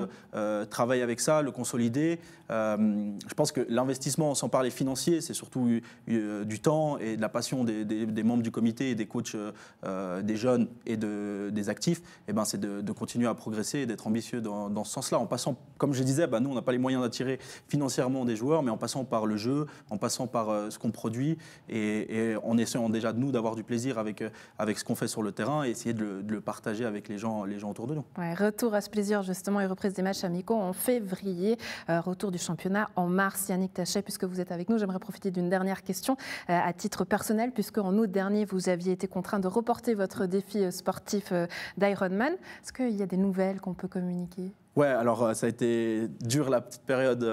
travailler avec ça, le consolider. Je pense que l'investissement, sans parler financier, c'est surtout du temps et de la passion des membres du comité et des coachs des jeunes et des actifs. Et c'est de continuer à progresser et d'être ambitieux dans ce sens-là, en passant, comme je disais, nous, on n'a pas les moyens d'attirer financièrement des joueurs, mais en passant par le jeu, en passant par ce qu'on produit, et en essayant déjà de nous d'avoir du plaisir avec ce qu'on fait sur le terrain et essayer de le partager avec les gens autour de nous. Ouais, retour à ce plaisir justement et reprise des matchs amicaux en février, retour du championnat en mars. Yannick Tachet, puisque vous êtes avec nous, j'aimerais profiter d'une dernière question à titre personnel, puisque en août dernier, vous aviez été contraint de reporter votre défi sportif d'Ironman. Est-ce qu'il y a des nouvelles qu'on peut communiquer ? Ouais, alors ça a été dur la petite période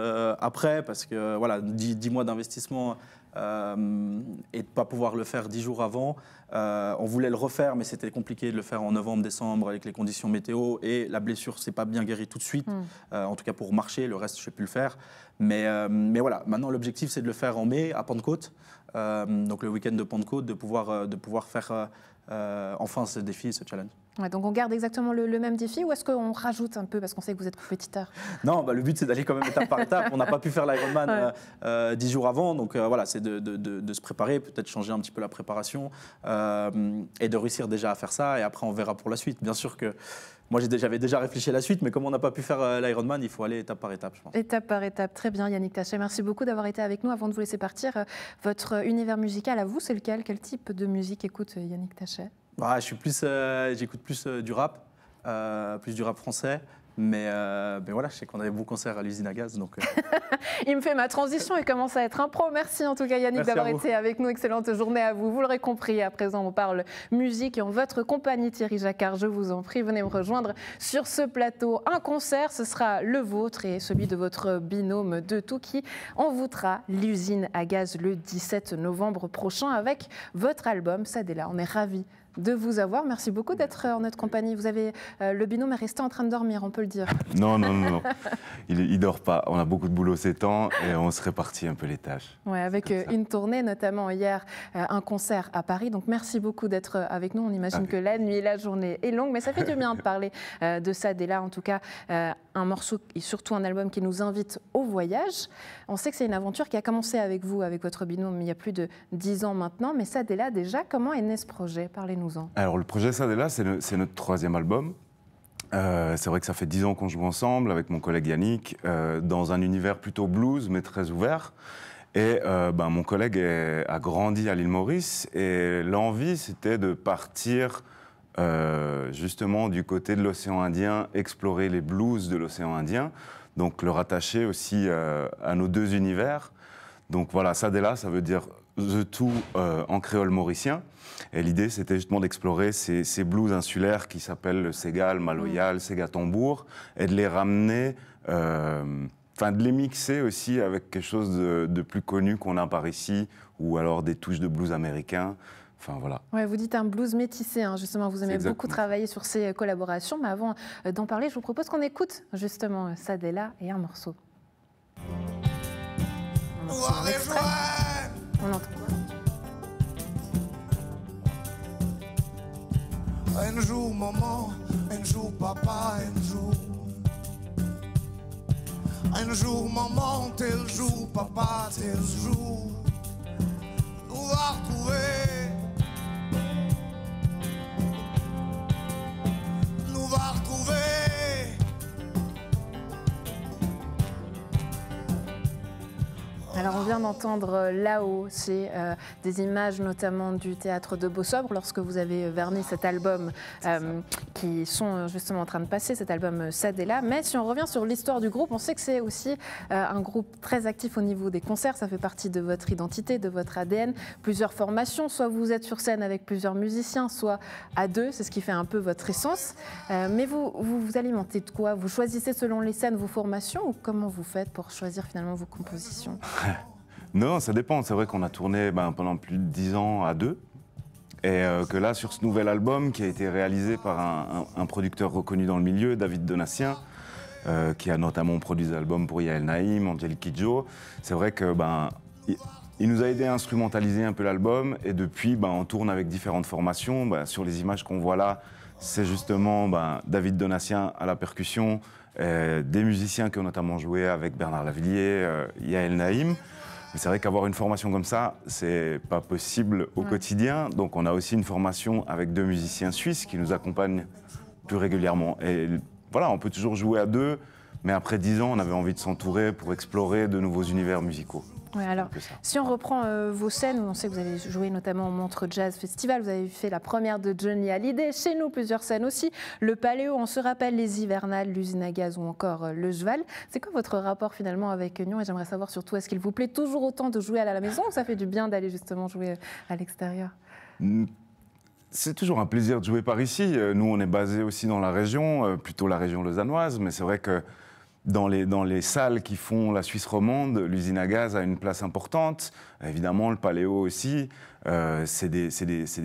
après, parce que voilà, 10 mois d'investissement et de ne pas pouvoir le faire 10 jours avant. On voulait le refaire, mais c'était compliqué de le faire en novembre, décembre avec les conditions météo, et la blessure s'est pas bien guérie tout de suite, en tout cas pour marcher, le reste je ne sais plus le faire. Mais voilà, maintenant l'objectif c'est de le faire en mai à Pentecôte, donc le week-end de Pentecôte, de pouvoir faire enfin ce défi, ce challenge. Ouais, donc on garde exactement le même défi, ou est-ce qu'on rajoute un peu parce qu'on sait que vous êtes compétiteur? Non, le but c'est d'aller quand même étape par étape. On n'a pas pu faire l'Ironman 10 jours avant, donc voilà, c'est de se préparer, peut-être changer un petit peu la préparation et de réussir déjà à faire ça, et après on verra pour la suite. Bien sûr que moi j'avais déjà réfléchi à la suite, mais comme on n'a pas pu faire l'Ironman, il faut aller étape par étape, je pense. Étape par étape, très bien Yannick Tachet. Merci beaucoup d'avoir été avec nous. Avant de vous laisser partir, votre univers musical à vous, c'est lequel? Quel type de musique écoute Yannick Tachet? J'écoute plus du rap français. Mais voilà, je sais qu'on avait beau concert à l'usine à gaz. Donc Il me fait ma transition et commence à être un pro. Merci en tout cas Yannick d'avoir été avec nous. Excellente journée à vous. Vous l'aurez compris, à présent on parle musique et en votre compagnie. Thierry Jacquard, je vous en prie, venez me rejoindre sur ce plateau. Un concert, ce sera le vôtre et celui de votre binôme de tout qui envoûtera l'usine à gaz le 17 novembre prochain avec votre album Sadela. On est ravis de vous avoir. Merci beaucoup d'être en notre compagnie. Vous avez le binôme est resté en train de dormir, on peut le dire. Non. Il dort pas. On a beaucoup de boulot ces temps et on se répartit un peu les tâches. Ouais, avec une tournée, notamment hier, un concert à Paris. Donc merci beaucoup d'être avec nous. On imagine que la nuit, la journée est longue, mais ça fait du bien de parler de Sadela. En tout cas, un morceau et surtout un album qui nous invite au voyage. On sait que c'est une aventure qui a commencé avec vous, avec votre binôme, il y a plus de 10 ans maintenant. Mais Sadela, déjà, comment est né ce projet? Parlez-nous. Alors le projet Sadela, c'est notre 3e album. C'est vrai que ça fait 10 ans qu'on joue ensemble avec mon collègue Yannick, dans un univers plutôt blues, mais très ouvert. Et mon collègue a grandi à l'île Maurice, et l'envie, c'était de partir justement du côté de l'océan Indien, explorer les blues de l'océan Indien, donc le rattacher aussi à nos deux univers. Donc voilà, Sadela, ça veut dire The Two en créole mauricien. Et l'idée, c'était justement d'explorer ces blues insulaires qui s'appellent le Ségal, Maloyal, Séga-Tambour, et de les ramener, de les mixer aussi avec quelque chose de plus connu qu'on a par ici, ou alors des touches de blues américains. Enfin, voilà. Ouais, vous dites un blues métissé, hein, justement, vous aimez beaucoup travailler sur ces collaborations. Mais avant d'en parler, je vous propose qu'on écoute justement Sadela et un morceau. Un extrait. On entend. Un jour maman, un jour papa, un jour maman, tel jour papa, tel jour, nous va retrouver, nous va retrouver. Alors on vient d'entendre là-haut, c'est des images notamment du théâtre de Beau-Sobre lorsque vous avez verni cet album qui sont justement en train de passer, cet album Sadela. Mais si on revient sur l'histoire du groupe, on sait que c'est aussi un groupe très actif au niveau des concerts, ça fait partie de votre identité, de votre ADN. Plusieurs formations, soit vous êtes sur scène avec plusieurs musiciens, soit à deux, c'est ce qui fait un peu votre essence. Mais vous alimentez de quoi? Vous choisissez selon les scènes vos formations, ou comment vous faites pour choisir finalement vos compositions? Non, ça dépend. C'est vrai qu'on a tourné pendant plus de 10 ans à deux. Et que là, sur ce nouvel album qui a été réalisé par un producteur reconnu dans le milieu, David Donatien, qui a notamment produit des albums pour Yael Naïm, Angelique Kidjo, c'est vrai que il nous a aidé à instrumentaliser un peu l'album. Et depuis, on tourne avec différentes formations. Sur les images qu'on voit là, c'est justement David Donatien à la percussion, des musiciens qui ont notamment joué avec Bernard Lavillier, Yael Naïm. Mais c'est vrai qu'avoir une formation comme ça, c'est pas possible au quotidien. Donc on a aussi une formation avec deux musiciens suisses qui nous accompagnent plus régulièrement. Et voilà, on peut toujours jouer à deux, mais après 10 ans, on avait envie de s'entourer pour explorer de nouveaux univers musicaux. Ouais, alors, si on reprend vos scènes, on sait que vous avez joué notamment au Montreux Jazz Festival, vous avez fait la première de Johnny Hallyday, chez nous plusieurs scènes aussi, le Paléo, on se rappelle les Hivernales, l'Usine à Gaz ou encore le Cheval. C'est quoi votre rapport finalement avec Nyon? Et j'aimerais savoir surtout, est-ce qu'il vous plaît toujours autant de jouer à la maison, ou ça fait du bien d'aller justement jouer à l'extérieur? C'est toujours un plaisir de jouer par ici. Nous, on est basé aussi dans la région, plutôt la région lausannoise, mais c'est vrai que dans les salles qui font la Suisse romande, l'Usine à Gaz a une place importante. Évidemment, le Paléo aussi. C'est des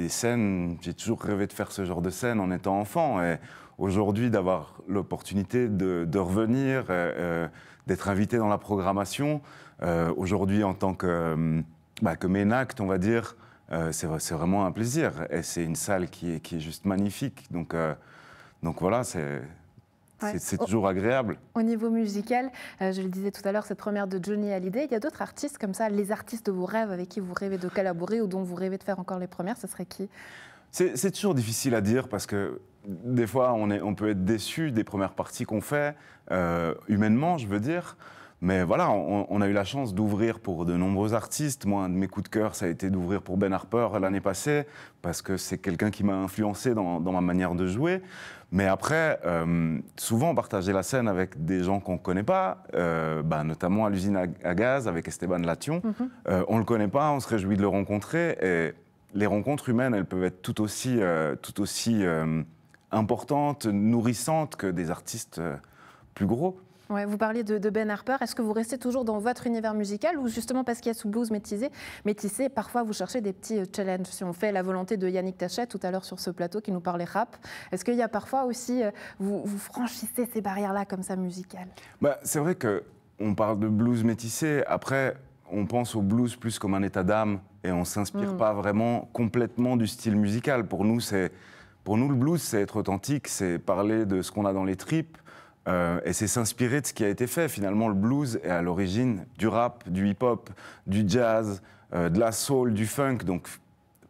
scènes, j'ai toujours rêvé de faire ce genre de scène en étant enfant. Et aujourd'hui, d'avoir l'opportunité de revenir, d'être invité dans la programmation, aujourd'hui en tant que Ménacte, on va dire, c'est vraiment un plaisir. Et c'est une salle qui est juste magnifique. Donc voilà, c'est toujours agréable. Au niveau musical, je le disais tout à l'heure, cette première de Johnny Hallyday, il y a d'autres artistes comme ça, les artistes de vos rêves avec qui vous rêvez de collaborer ou dont vous rêvez de faire encore les premières, ce serait qui? C'est toujours difficile à dire parce que des fois, on peut être déçu des premières parties qu'on fait, humainement, je veux dire. Mais voilà, on a eu la chance d'ouvrir pour de nombreux artistes. Moi, un de mes coups de cœur, ça a été d'ouvrir pour Ben Harper l'année passée, parce que c'est quelqu'un qui m'a influencé dans ma manière de jouer. Mais après, souvent, partager la scène avec des gens qu'on ne connaît pas, notamment à l'Usine à Gaz, avec Esteban Lation. On ne le connaît pas, on se réjouit de le rencontrer. Et les rencontres humaines, elles peuvent être tout aussi importantes, nourrissantes que des artistes plus gros. Ouais, vous parliez de Ben Harper. Est-ce que vous restez toujours dans votre univers musical ou justement parce qu'il y a ce blues métissé, parfois vous cherchez des petits challenges? Si on fait la volonté de Yannick Tachet tout à l'heure sur ce plateau qui nous parlait rap, est-ce qu'il y a parfois aussi, vous franchissez ces barrières-là comme ça musicales? C'est vrai qu'on parle de blues métissé. Après, on pense au blues plus comme un état d'âme et on ne s'inspire pas vraiment complètement du style musical. Pour nous, le blues, c'est être authentique, c'est parler de ce qu'on a dans les tripes. Et c'est s'inspirer de ce qui a été fait. Finalement, le blues est à l'origine du rap, du hip-hop, du jazz, de la soul, du funk. Donc,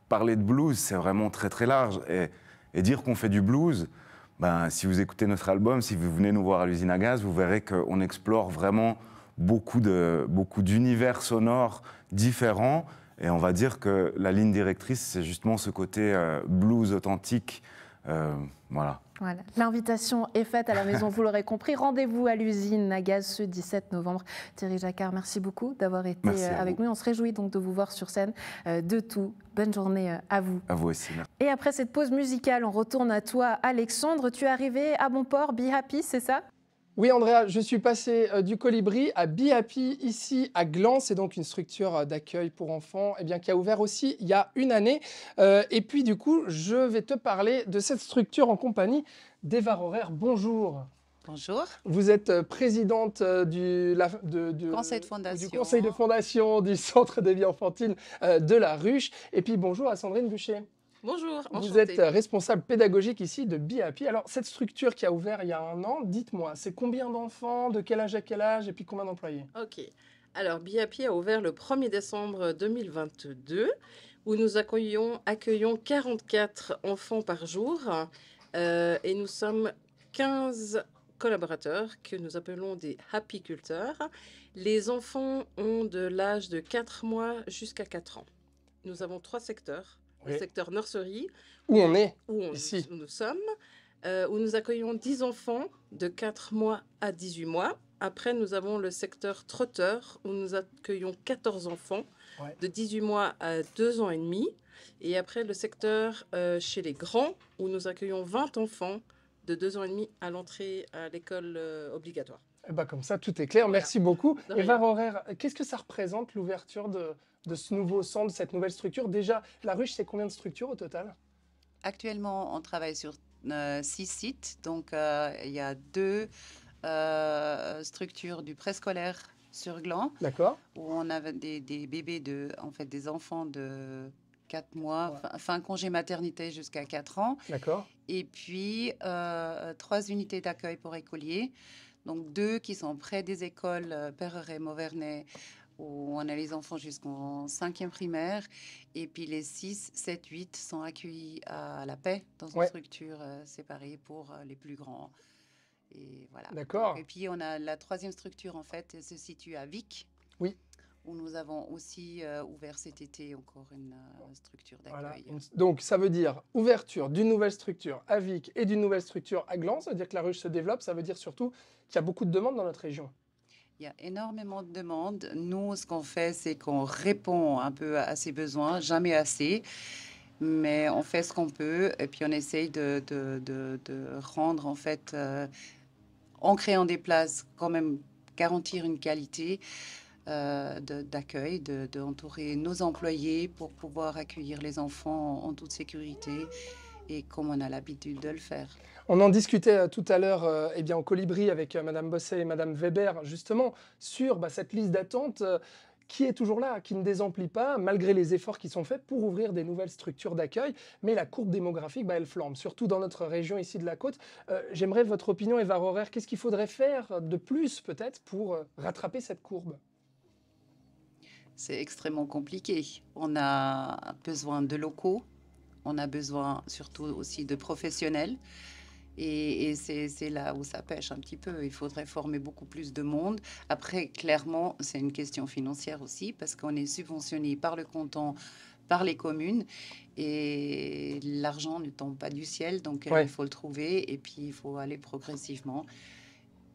parler de blues, c'est vraiment très, très large. Et dire qu'on fait du blues, si vous écoutez notre album, si vous venez nous voir à l'usine à gaz, vous verrez qu'on explore vraiment beaucoup d'univers sonores différents. Et on va dire que la ligne directrice, c'est justement ce côté blues authentique. Voilà. Voilà. L'invitation est faite à la maison, vous l'aurez compris. Rendez-vous à l'usine à gaz ce 17 novembre. Thierry Jacquard, merci beaucoup d'avoir été avec nous. On se réjouit donc de vous voir sur scène. De tout. Bonne journée à vous. À vous aussi. Et après cette pause musicale, on retourne à toi, Alexandre. Tu es arrivé à bon port, Be Happy, c'est ça ? Oui, Andrea, je suis passé du Colibri à Be Happy, ici à Gland. C'est donc une structure d'accueil pour enfants qui a ouvert aussi il y a une année. Et puis, du coup, je vais te parler de cette structure en compagnie d'Eva Rohrer. Bonjour. Bonjour. Vous êtes présidente du conseil de fondation du Centre de vie enfantine de La Ruche. Et puis, bonjour à Sandrine Bûcher. Bonjour, enchantée. Vous êtes responsable pédagogique ici de Be Happy. Alors, cette structure qui a ouvert il y a un an, dites-moi, c'est combien d'enfants, de quel âge à quel âge, et puis combien d'employés? Ok. Alors, Be Happy a ouvert le 1er décembre 2022, où nous accueillons 44 enfants par jour, et nous sommes 15 collaborateurs que nous appelons des happyculteurs. Les enfants ont de l'âge de 4 mois jusqu'à 4 ans. Nous avons 3 secteurs. Le secteur nurserie, où on est, ici. Où nous sommes, où nous accueillons 10 enfants de 4 mois à 18 mois. Après, nous avons le secteur trotteur, où nous accueillons 14 enfants de 18 mois à 2 ans et demi. Et après, le secteur chez les grands, où nous accueillons 20 enfants de 2 ans et demi à l'entrée à l'école obligatoire. Et comme ça, tout est clair. Voilà. Merci beaucoup. Eva Rohrer, qu'est-ce que ça représente, l'ouverture de ce nouveau centre, de cette nouvelle structure? Déjà, La Ruche, c'est combien de structures au total? Actuellement, on travaille sur 6 sites. Donc, il y a 2 structures du préscolaire sur Gland. D'accord. Où on a des bébés, des enfants de 4 mois, fin congé maternité jusqu'à 4 ans. D'accord. Et puis, 3 unités d'accueil pour écoliers. Donc, 2 qui sont près des écoles Perreret, Mauvernais, où on a les enfants jusqu'en 5e primaire. Et puis les 6, 7, 8 sont accueillis à La Paix, dans une structure séparée pour les plus grands. Et voilà. D'accord. Et puis on a la 3e structure, en fait, se situe à Vic. Oui. Où nous avons aussi ouvert cet été encore une structure d'accueil. Voilà. Donc ça veut dire ouverture d'une nouvelle structure à Vic et d'une nouvelle structure à Gland. Ça veut dire que La Ruche se développe. Ça veut dire surtout qu'il y a beaucoup de demandes dans notre région. Il y a énormément de demandes. Nous, ce qu'on fait, c'est qu'on répond un peu à ces besoins, jamais assez, mais on fait ce qu'on peut et puis on essaye de rendre, en fait, en créant des places, quand même garantir une qualité d'accueil, d'entourer nos employés pour pouvoir accueillir les enfants en toute sécurité et comme on a l'habitude de le faire. On en discutait tout à l'heure au Colibri avec Madame Bosset et Madame Weber, justement, sur cette liste d'attente qui est toujours là, qui ne désemplit pas, malgré les efforts qui sont faits pour ouvrir des nouvelles structures d'accueil. Mais la courbe démographique, elle flambe, surtout dans notre région ici de la côte. J'aimerais votre opinion, Eva Rohrer. Qu'est-ce qu'il faudrait faire de plus, peut-être, pour rattraper cette courbe? C'est extrêmement compliqué. On a besoin de locaux, on a besoin surtout aussi de professionnels. Et c'est là où ça pêche un petit peu. Il faudrait former beaucoup plus de monde. Après, clairement, c'est une question financière aussi, parce qu'on est subventionné par le canton, par les communes, et l'argent ne tombe pas du ciel, donc il faut le trouver, et puis il faut aller progressivement.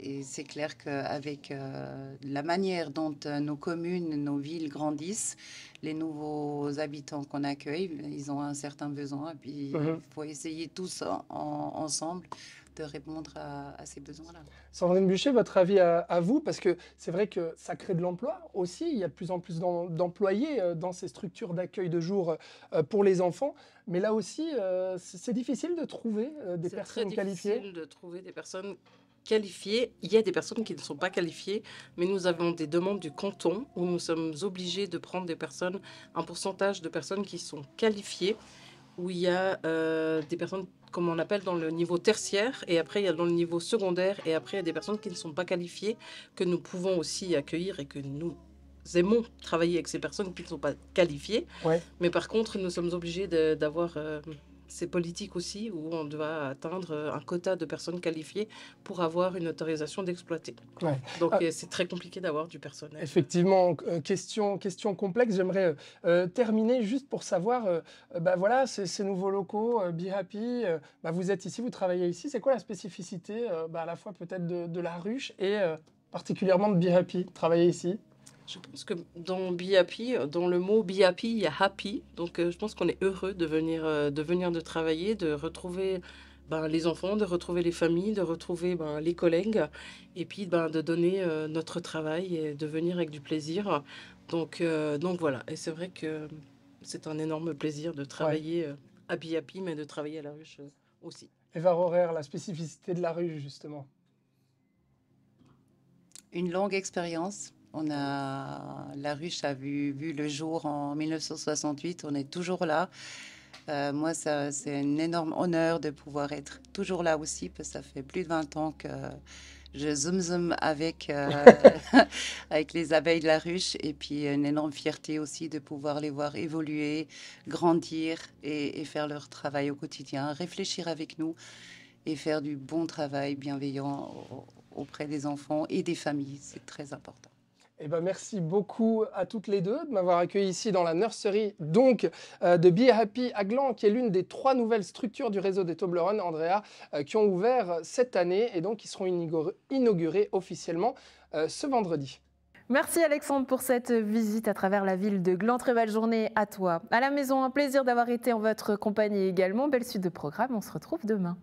Et c'est clair qu'avec la manière dont nos communes, nos villes grandissent, les nouveaux habitants qu'on accueille, ils ont un certain besoin. Et puis, il faut essayer tous ensemble de répondre à ces besoins-là. Sandrine Bûcher, votre avis à vous? Parce que c'est vrai que ça crée de l'emploi aussi. Il y a de plus en plus d'employés dans ces structures d'accueil de jour pour les enfants. Mais là aussi, c'est difficile de trouver des personnes qualifiées. C'est difficile de trouver des personnes qualifiées. Il y a des personnes qui ne sont pas qualifiées, mais nous avons des demandes du canton où nous sommes obligés de prendre un pourcentage de personnes qui sont qualifiées, où il y a des personnes, comme on appelle, dans le niveau tertiaire, et après il y a dans le niveau secondaire, et après il y a des personnes qui ne sont pas qualifiées, que nous pouvons aussi accueillir et que nous aimons travailler avec ces personnes qui ne sont pas qualifiées. Mais par contre, nous sommes obligés d'avoir c'est politique aussi, où on doit atteindre un quota de personnes qualifiées pour avoir une autorisation d'exploiter. Ouais. Donc c'est très compliqué d'avoir du personnel. Effectivement, question complexe. J'aimerais terminer juste pour savoir, voilà, ces nouveaux locaux, Be Happy, vous êtes ici, vous travaillez ici. C'est quoi la spécificité à la fois peut-être de la ruche et particulièrement de Be Happy, travailler ici? Je pense que dans Be Happy, dans le mot Be Happy, il y a happy. Donc je pense qu'on est heureux de venir de travailler, de retrouver les enfants, de retrouver les familles, de retrouver les collègues, et puis de donner notre travail et de venir avec du plaisir. Donc voilà, et c'est vrai que c'est un énorme plaisir de travailler à Be Happy, mais de travailler à la ruche aussi. Eva Rohrer, la spécificité de la ruche, justement. Une longue expérience. La ruche a vu le jour en 1968, on est toujours là. Moi, c'est un énorme honneur de pouvoir être toujours là aussi, parce que ça fait plus de 20 ans que je zoom avec, avec les abeilles de la ruche, et puis une énorme fierté aussi de pouvoir les voir évoluer, grandir et faire leur travail au quotidien, réfléchir avec nous et faire du bon travail bienveillant auprès des enfants et des familles. C'est très important. Merci beaucoup à toutes les deux de m'avoir accueilli ici dans la nursery donc de Be Happy à Gland, qui est l'une des 3 nouvelles structures du réseau des Toblerone, Andrea, qui ont ouvert cette année et donc qui seront inaugurées officiellement ce vendredi. Merci Alexandre pour cette visite à travers la ville de Gland. Très belle journée à toi. À la maison, un plaisir d'avoir été en votre compagnie également. Belle suite de programme, on se retrouve demain.